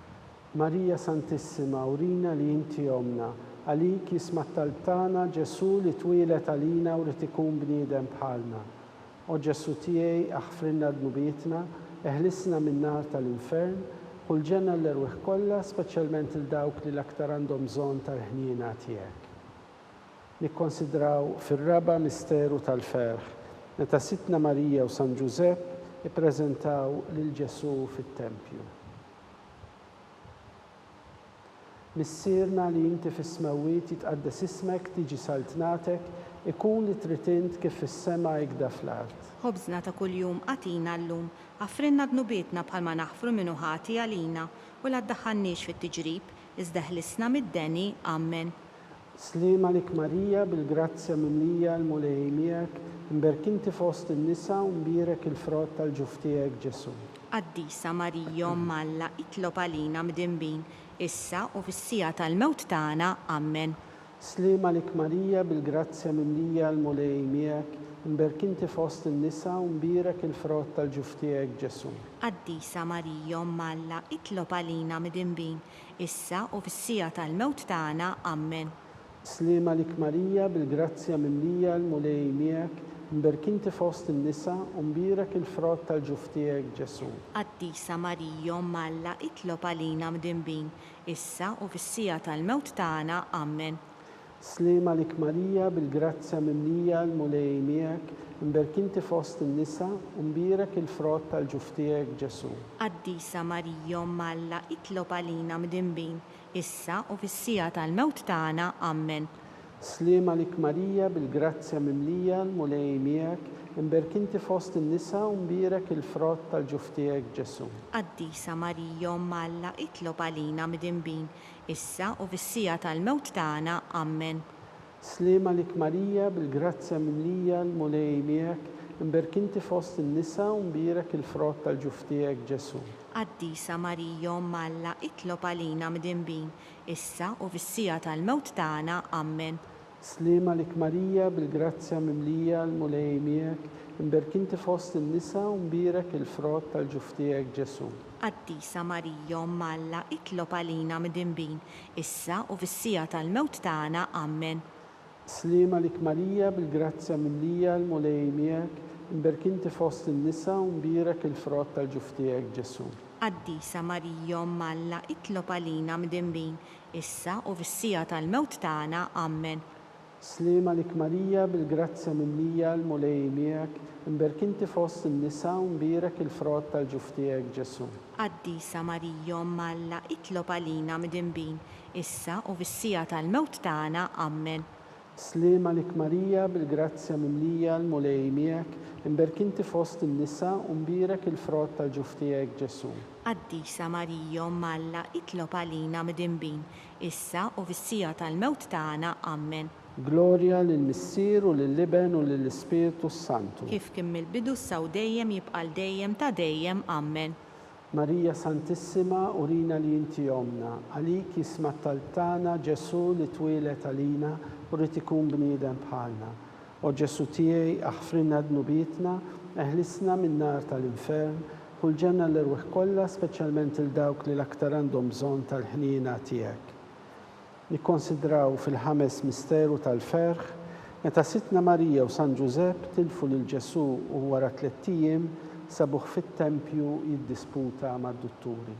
Marija Santissima, urina li inti omna, għalik jisma t-talb tagħna Ġesu li twilet għalina u rrid ikun bniedem bħalna. O Ġesu tiegħi aħfrinna dnubietna, eħlisna min-nar tal-infern, u l-ġenna l-erwieħ kollha, speċjalment il dawk li l-aktar għandhom bżonn tal-ħniena tiegħek. Nikkonsidraw fir-raba misteru tal-ferħ, meta Sitna Marija u San Ġusepp ippreżentaw lil Ġesu fit-Tempju. Missierna li inti fis-smewwiet jitqaddes ismek tiġi saltnatek, ikun li trid int kif fis-sema jgda fl-art.
Ħobżna ta' kuljum għatina llum, għafrinna dnubietna bħalma naħfru minnu ħati għalina u la ddaħħalniex fit-tiġrib, iżda ħlisna mid-deni, Amen.
Slima lik Marija bil-grazzja mimlija l-mulej miegħek, imberkinti fost in-nisa u mbirek il-frott tal-ġuf tiegħek Ġesu.
Qaddisa Marija Malla itlob għalina mdinbin, issa u fis-sija tal-mewt tagħna, Amen.
Slima lik Marija bil-grazzja mimlija l-mulej miegħek, imberkinti fost in-nisa u mbirek il-frott tal-ġuf tiegħek Ġesu.
Qaddisa Marija Malla itlob għalina mdinbin, issa u fis-sija tal-mewt tagħna, Amen.
Slima lik Marija bil-grazzja mimlija l-mulej miegħek, imberkinti fost in-nisa u mbirek il-frott tal-ġuf tiegħek Ġesu.
Qaddisa Marija Malla itlob għalina mdinbin, issa u fis-sija tal-mewt tagħna, Amen.
Slima lik Marija bil-grazzja mimlija l-mulej miegħek, imberkinti fost in-nisa u mbirek il-frott tal-ġuf tiegħek Ġesu.
Qaddisa Marija Malla itlob għalina mdinbin, issa u fis-sija tal-mewt tagħna, Amen.
Slima lik Marija bil-grazzja mimlija l-mulej miegħek, imberkinti fost in-nisa u mbirek il-frott tal-ġuf tiegħek Ġesu.
Qaddisa Marija Malla itlob għalina mdinbin, issa u fis-sija tal-mewt tagħna, Amen.
Slima lik Marija bil-grazzja mimlija l-mulej miegħek, imberkinti fost in-nisa u mbirek il-frott tal-ġuf tiegħek Ġesu.
Qaddisa Marija Malla itlob għalina mdinbin, issa u fis-sija tal-mewt tagħna, Amen.
Slima lik Marija bil-grazzja mimlija l-mulej miegħek, imberkinti fost in-nisa u mbirek il-frott tal-ġuf tiegħek Ġesu.
Qaddisa Marija Malla itlob għalina mdinbin, issa u fis-sija tal-mewt tagħna, Amen.
Slima lik Marija bil-grazzja mimlija l-mulej miegħek, imberkinti fost in-nisa u mbirek il-frott tal-ġuf tiegħek Ġesu.
Qaddisa Marija Malla itlob għalina mdinbin, issa u fis-sija tal-mewt tagħna, Amen.
Slima lik Marija bil-grazzja mimlija l-mulej miegħek, imberkinti fost in-nisa u mbirek il-frott tal-ġuf tiegħek Ġesu.
Qaddisa Marija Malla itlob għalina mdinbin, issa u fis-sija tal-mewt tagħna, Amen.
Slima lik Marija bil-grazzja mimlija l-mulej miegħek, imberkinti fost in-nisa u mbirek il-frott tal-ġuf tiegħek Ġesu.
Qaddisa Marija Malla itlob għalina mdinbin, issa u fis-sija tal-mewt tagħna, Amen.
Glorja lill-Missier u lill-Iben u lill-Ispiritu Santu.
Kif kien mill-bidu saw dejjem jibqal dejjem ta' dejjem, Amen.
Marija Santissima, urina li inti omna, għalik jisma taltana Ġesu li twilet għalina u rrid ikun bniedem bħalna. O Ġesu tiegħi aħfrinna dnubietna, eħlisna min-nar tal-infern, kull ġenna l-irwieħ kollha, speċjalment il-dawk li l-aktar għandhom bżonn tal-ħniena tiegħek. Nikkonsidraw fil-ħames misteru tal-ferħ, meta Sitna Marija u San Ġusepp tilfu lil Ġesu u wara 3 ijiem sabuh fit-tempju jiddisputa mad-dutturi.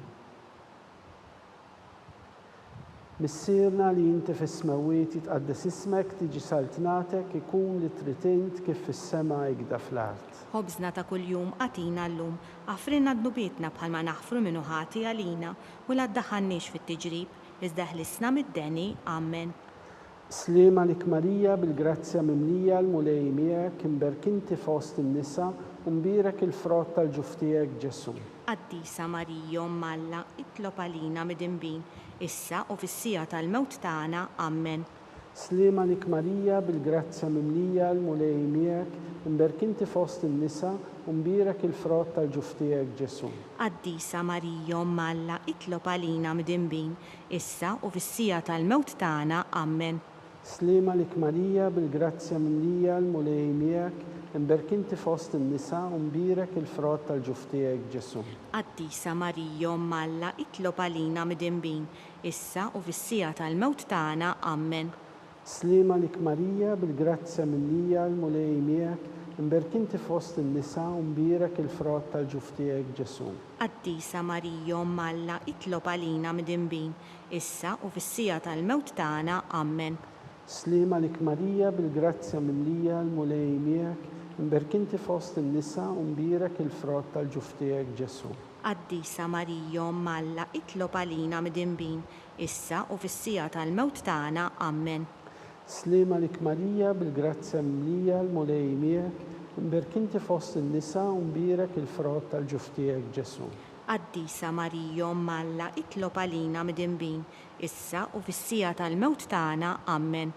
Missierna li inti fis-smawiet jitqaddes ismek, tiġi saltnatek, ikun li trid int kif fis-sema jgda fl-art.
Ħobżna ta' kuljum għatina llum, għafrinna dnubietna bħalma naħfru minnu ħati għalina u la ddaħħalniex fit-tiġrib, iżda ħlisna mid-deni, Amen.
Slima lik Marija bil-grazzja mimlija l-mulej miegħek, imberkinti fost in-nisa u mbirek il-frott tal-ġuf tiegħek Ġesu.
Qaddisa Marija Malla itlob għalina mdinbin, issa u fis-sija tal-mewt tagħna, Amen.
Slima lik Marija bil-grazzja mimlija l-mulej miegħek, imberkinti fost in-nisa u mbirek il-frott tal-ġuf tiegħek Ġesu.
Qaddisa Marija Malla itlob għalina mdinbin, issa u fis-sija tal-mewt tagħna, Amen.
Slima lik Marija bil-grazzja mimlija l-mulej miegħek, imberkinti fost in-nisa u mbirek il-frott tal-ġuf tiegħek Ġesu.
Qaddisa Marija Malla itlob għalina mdinbin, issa u fis-sija tal-mewt tagħna, Amen.
Slima lik Marija bil-grazzja mimlija l-mulej miegħek, imberkinti fost in-nisa u mbirek il-frott tal-ġuf tiegħek Ġesu.
Qaddisa Marija Malla itlob għalina mdinbin, issa u fis-sija tal-mewt tagħna, Amen.
Slima lik Marija bil-grazzja mimlija l-mulej miegħek, imberkinti fost in-nisa u mbirek il-frott tal-ġuf tiegħek Ġesu.
Qaddisa Marija Malla itlob għalina mdinbin, issa u fis-sija tal-mewt tagħna, Amen.
Slima lik Marija bil-grazzja mimlija l-mulej miegħek, imberkinti fost in-nisa u mbirek il-frott tal-ġuf tiegħek Ġesu.
Qaddisa Marija Alla, itlob għalina midinbin, issa u fis-sija tal-mewt tagħna. Amen.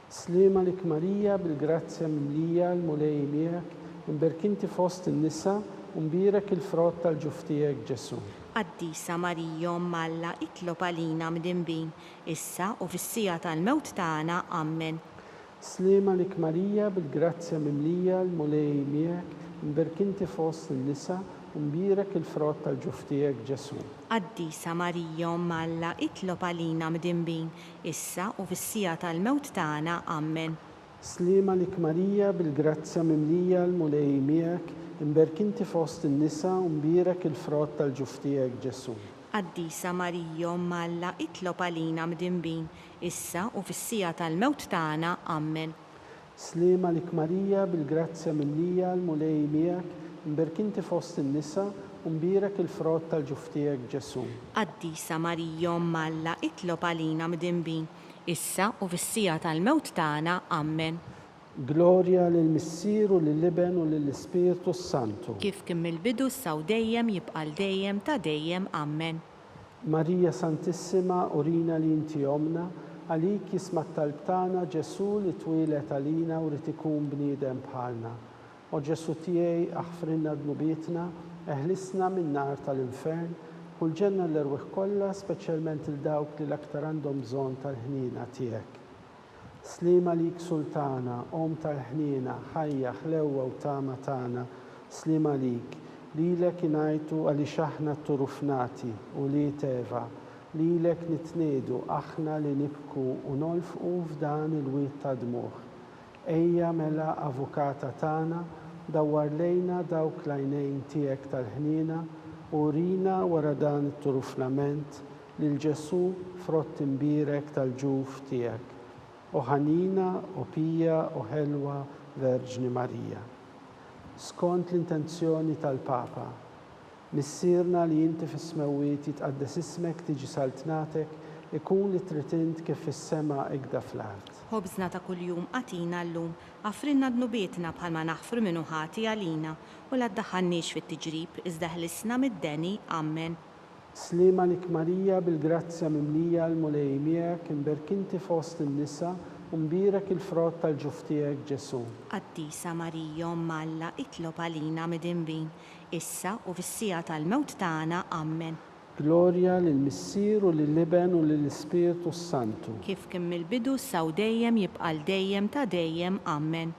Slima lik Marija bil-grazzja mimlija l-mulej miegħek, imberkinti fost in-nisa u mbirek il-frott tal-ġuf tiegħek Ġesu.
Qaddisa Marija Alla, itlob għalina midinbin, issa u fis-sija tal-mewt tagħna. Amen.
Slima lik Marija bil-grazzja mimlija l-mulej miegħek, imberkinti fost in-nisa u mbirek il-frott tal-ġuf tiegħek Ġesu.
Qaddisa Marija Alla, itlob għalina midinbin, issa u fis-sija tal-mewt tagħna. Amen.
Slima lik Marija bil-grazzja mimlija l-mulej miegħek, imberkinti fost in-nisa u mbirek il-frott tal-ġuf tiegħek Ġesu.
Qaddisa Marija Alla, itlob għalina midinbin, issa u fis-sija tal-mewt tagħna. Amen.
Slima lik Marija bil-grazzja mimlija l-mulej miegħek, imberkinti fost in-nisa u mbirek il-frott tal-ġuf tiegħek Ġesu.
Qaddisa Marija Alla, itlob għalina midinbin, issa u fis-sija tal-mewt tagħna. Amen.
Gloria lill-Missier u lill-Iben u lill-Ispirtu Santu.
Kif kien mill-bidu saw dejjem jibqa' dejjem ta' dejjem. Amen.
Marija Santissima, urina li inti omna, għalik jisma' t-talb tagħna Ġesu li twilet għalina u rid ikun bniedem bħalna. O Ġesu tiegħi aħfrinna dnubietna, eħlisna min-nar tal-infern, u l-ġenna l-erwieħ kollha, speċjalment il-dawk li l-aktar għandhom bżonn tal-ħnina tiegħek. Slima lik Sultana, om tal-ħnina, ħajja, ħlewwa u tama tagħna, slima lik, lilek ingħajtu għaliex aħna turufnati u li teva, lilek nitniedu aħna li nibku u nolfqu f'dan il-wiet ta' dmuħ. Ejja mela avukata tagħna, dawwar lejna dawk l-għajnejn tiegħek tal-ħnina u rina wara dan it-turufnament lil Ġesu frott imbirek tal-ġuf tiegħek. O ħanina, o pija, o ħelwa, Verġni Marija. Skont l-intenzjoni tal-Papa, missierna li inti fis-smewwiet jitqaddes ismek tiġi saltnatek, ikun li tritint kif fis-sema ikda fl-art.
Ħobżna ta' kuljum għatina llum, għafrinna dnubietna bħalma naħfru minnu ħati għalina u la ddaħħalniex fit-tiġrib iżda ħlisna mid-deni. Amen.
Slima lik Marija bil-grazzja mimlija l-mulej miegħek, imberkinti fost in-nisa u mbirek il-frott tal-ġuf tiegħek Ġesu.
Qaddisa Marija Alla, itlob għalina midinbin, issa u fis-sija tal-mewt tagħna. Amen.
Gloria lill-Missier u lill-Iben u lill-Ispirtu Santu.
Kif kien mill-bidu saw dejjem jibqa' dejjem ta' dejjem. Amen.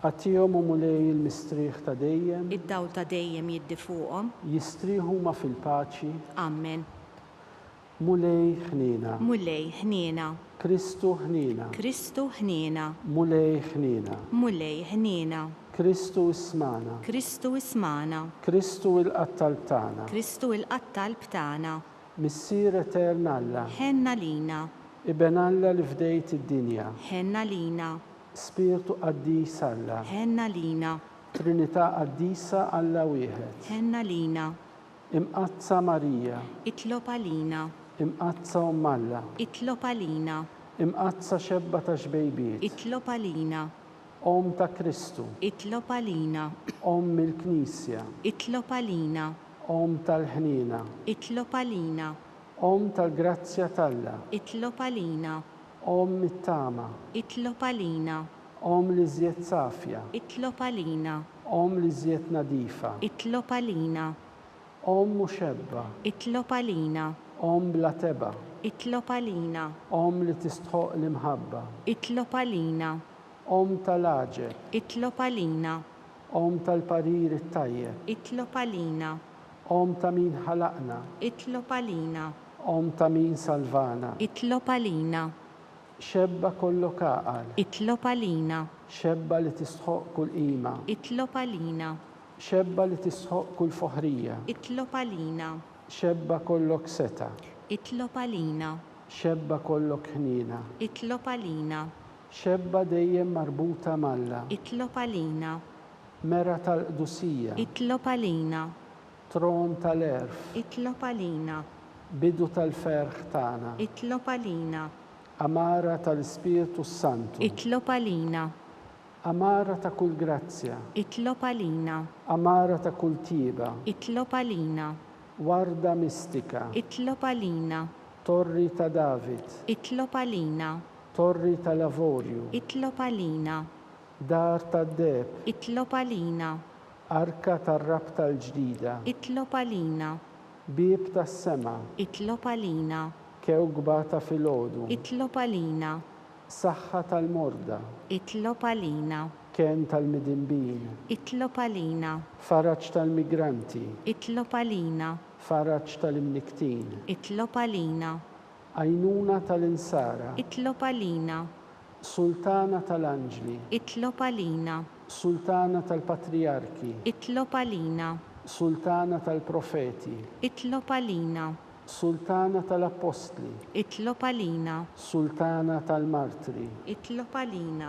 Għatihom u mulej il-mistrieħ ta' dejjem,
Id-dawl ta' dejjem jiddi fuqhom.
jistrieħu ma fil-paċi,
Amen.
mulej ħnina,
Mulej ħniena,
Kristu ħnina,
Kristu ħniena,
mulej ħnina,
mulej ħniena,
Kristu ismana,
Kristu ismana,
Kristu il-qattal tagħna,
Kristu il-qattal btana,
Missier etern Alla,
ħenna lina,
Iben Alla li fdejt id-dinja,
ħenna lina,
Spiritu qaddis Alla,
ħenna lina,
Trinità qaddisa Alla wieħed,
ħenna lina,
imqazza Marija,
itlob għalina,
imqazza Alla,
itlob għalina,
imqazza xebba ta' xbejbiet,
itlob għalina,
Om ta' Kristu,
itlob għalina,
Om mill-Knisja,
itlob għalina,
Om tal-ħnina,
itlob għalina,
Om tal-grazzja talla,
itlob għalina,
Om mit-tama,
itlob għalina,
Om li żjed safja,
itlob għalina,
Om li żjed nadifa,
itlob għalina,
Om muxebba,
itlob għalina,
Om bla teba,
itlob għalina,
Om li tistħoq l-imħabba,
itlob għalina,
Om tal-aġeb,
itlob għalina,
Om tal-parir it-tajjeb,
itlob għalina,
Om ta' min ħalaqna,
itlob għalina,
Om ta' min salvana,
itlob għalina,
xebba kollu kaqal,
itlob għalina,
xebba li tistħoq kull qima,
itlob għalina,
xebba li tistħoq kull foħrija,
itlob għalina,
xebba kollok seta,
itlob għalina,
xebba kollok ħnina,
itlob għalina,
xebba dejjem marbuta malla,
itlob għalina,
mera tal-qdusija,
itlob għalina,
tron tal-erf,
itlob għalina,
bidu tal-ferħ tagħna,
itlob għalina,
Amara tal-Ispiritu Santu.
Itlob għalina.
Amara ta' kull grazzja.
Itlob għalina.
Amara ta' kull tieba.
Itlob għalina.
Warda mistika.
Itlob għalina.
Torri ta' David.
Itlob għalina.
Torri ta' Lavorju.
Itlob għalina.
Dar ta' Deb.
Itlob għalina.
Arka tar-rab tal-ġdida.
Itlob għalina.
Bib tas-sema.
Itlob għalina.
Kewkba ta' filgħodu.
Itlob għalina.
Saħħa tal-morda.
Itlob għalina.
Ken tal-midinbin.
Itlob għalina.
Faraġġ tal-migranti.
Itlob għalina.
Faraġġ tal-imniktin.
Itlob għalina.
Għajnuna tal-insara.
Itlob għalina.
Sultana tal-anġli.
Itlob għalina.
Sultana tal-patriarki.
Itlob għalina.
Sultana tal-profeti.
Itlob għalina.
Sultana tal-apostli.
Itlob għalina.
Sultana tal-martri.
Itlob għalina.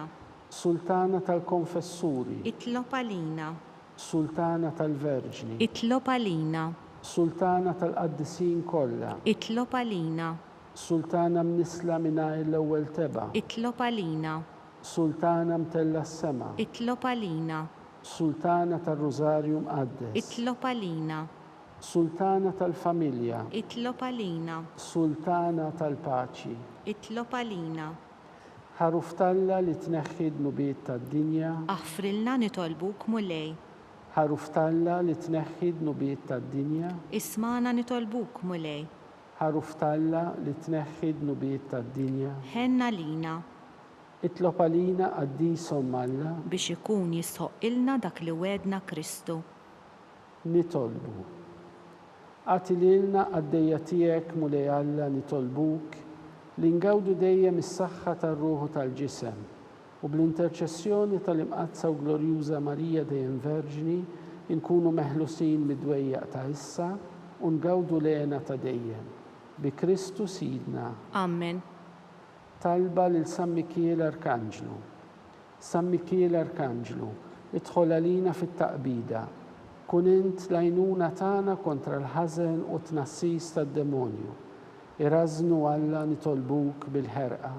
Sultana tal-konfessuri.
Itlob għalina.
Sultana tal-verġni.
Itlob għalina.
Sultana tal-qaddisin kollha.
Itlob għalina.
Sultana mnisla mingħajr l-ewwel teba'.
Itlob għalina.
Sultana mtella s-sema.
Itlob għalina.
Sultana tal-Rożarju mqaddes.
Itlob għalina.
Sultana tal-familja.
Itlob għalina.
Sultana tal-paċi.
Itlob għalina.
Ħaruftalla li tneħħi d-nubiet tad-dinja.
Aħfrilna nitolbuk mulej.
Ħaruftalla li tneħħi d-nubiet tad-dinja.
Ismana nitolbuk mulej.
Ħaruftalla li tneħħi d-nubiet tad-dinja.
Ħenna lina
Itlob għalina qaddieshom Alla
biex ikun jisħoqilna dak li wedna Kristu.
nitolbu. Għati lilna għaddejja tiegħek mulej Alla nitolbuk li ngawdu dejjem is-saħħa tar-ruħu tal-ġisem u bl-interċessjoni tal-imqazza u glorjuża Marija dejjem Verġni inkunu meħlusin mid-dwejjaq ta' issa u ngawdu lena ta' dejjem. Bi Kristu Sidna.
Amen.
Talba lil San Mikiel Arkanġlu. San Mikiel Arkanġlu, idħol għalina fit-taqbida. Kun int l-għajnuna tagħna kontra l-ħażen u tnassis tad-demonju. Irażnu Alla nitolbuk bil-ħerqa.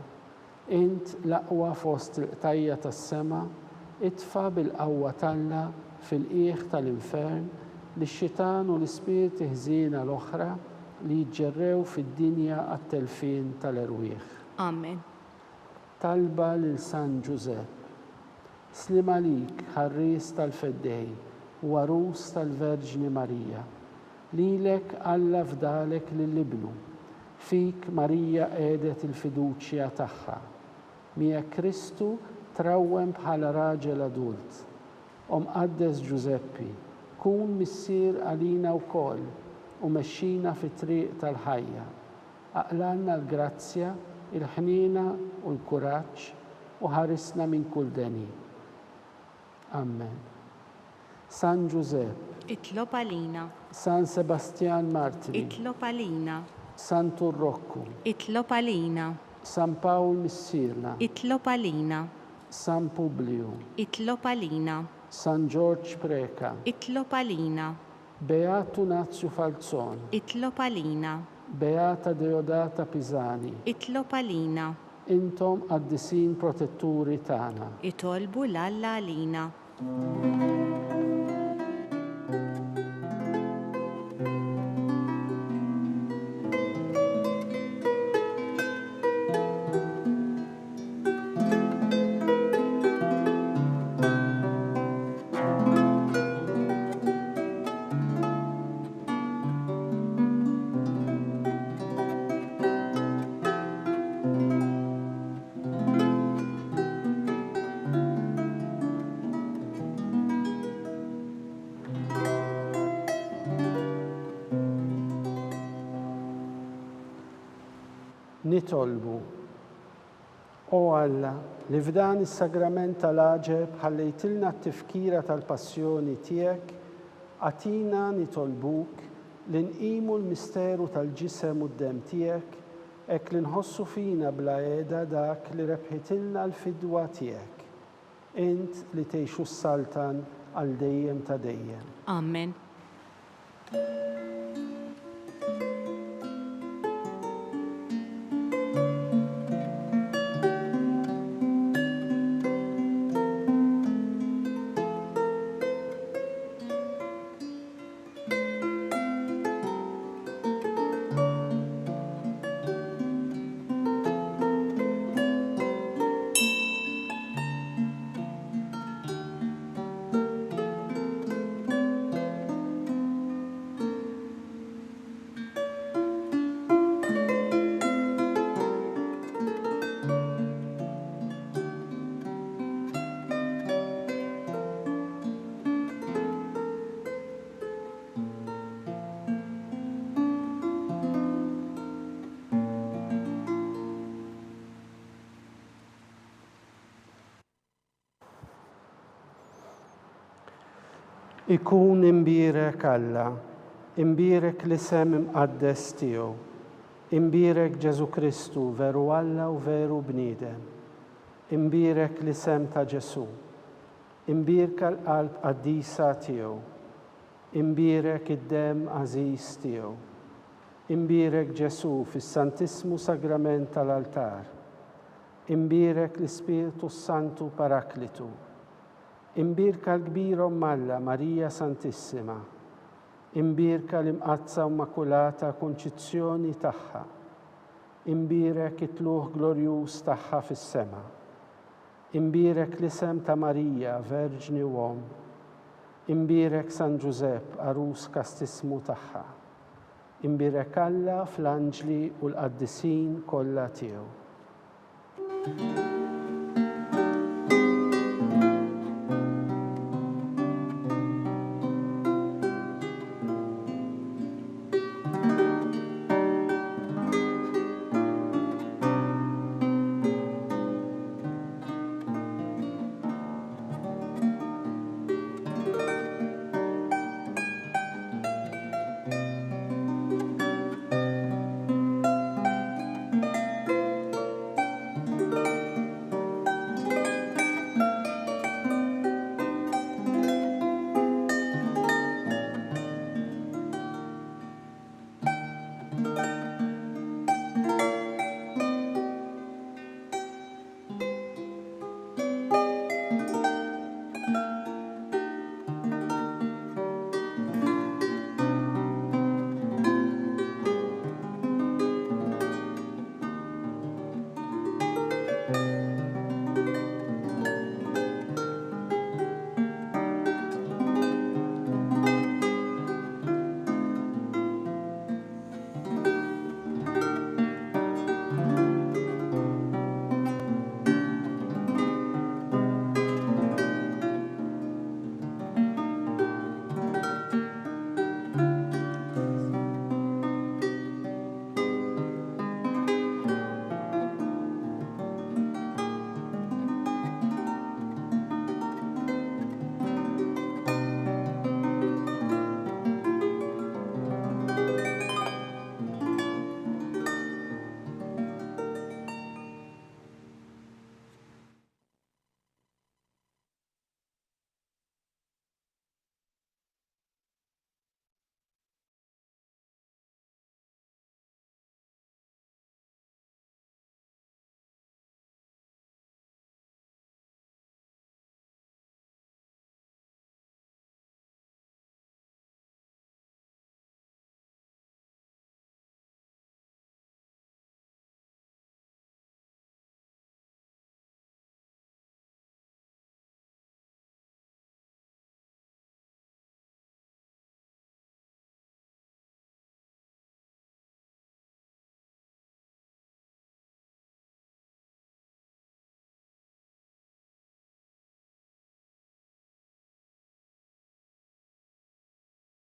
Int l-aqwa fost il-qtajja tas-sema, itfa' bil-qawwa talla fil-qiegħ tal-infern li x-xitan u l-ispirti ħżiena l-oħra li jġerrew fid-dinja għat-telfin tal-erwieħ.
Amen.
Talba lil San Giuseppe. Slim għalik ħarries tal-feddej u għarus tal-Verġni Marija. Lilek Alla fdalek lill-ibnu. Fik Marija għedet il-fiduċja tagħha. Mija Kristu trawwem bħala raġel adult. Qaddes Giuseppi, kun missier għalina wkoll u mexxina fit-triq tal-ħajja. Aqlanna l-grazzja, il-ħnina u l-kuraġġ u ħarisna minn kull deni. Amen. San Giuseppe.
Itlob għalina.
San Sebastian Martiri.
Itlob għalina.
San Turrokku.
Itlob għalina.
San Pawl Missirna.
Itlob għalina.
San Publiu.
Itlob għalina.
San George Preka.
Itlob għalina.
Beatu Nazio Falzon.
Itlob għalina.
Beata Deodata Pisani.
Itlob għalina.
Intom qaddisin protetturi tagħna.
Itolbu l-Alla għalina.
Nitolbu. O Alla, li f'dan is-sagrament tal-aġeb ħallejtilna t-tifkira tal-passjoni tiegħek, għatina nitolbuk li nqimu l-misteru tal-ġisem u d-dem tiegħek, hekk li nħossu fina bla qiegħda dak li rebħitilna l-fidwa tiegħek. Int li tgħixu s-saltan għal dejjem ta' dejjem.
Amen.
Ikun imbirek Alla, imbirek l-isem imqaddes tiegħu, imbirek Ġesu Kristu veru Alla u veru bniedem, imbirek l-isem ta' Ġesu, imbirka l-qalb qaddisa tiegħu, imbirek id-dem għażiż tiegħu, imbirek Ġesu fis-Santismu Sagrament tal-altar, imbirek l-Ispiritu Santu Paraklitu, imbirka l-kbira Alla Marija Santissima, imbirka l-imqazza Immakulata Konċizzjoni tagħha, imbirek it-tluħ glorjuż tagħha fis-sema, imbirek l-isem ta' Marija Verġni u Om, imbirek San Ġusepp arus kastismu tagħha, imbirek Alla fl-anġli u l-qaddisin kollha tiegħu.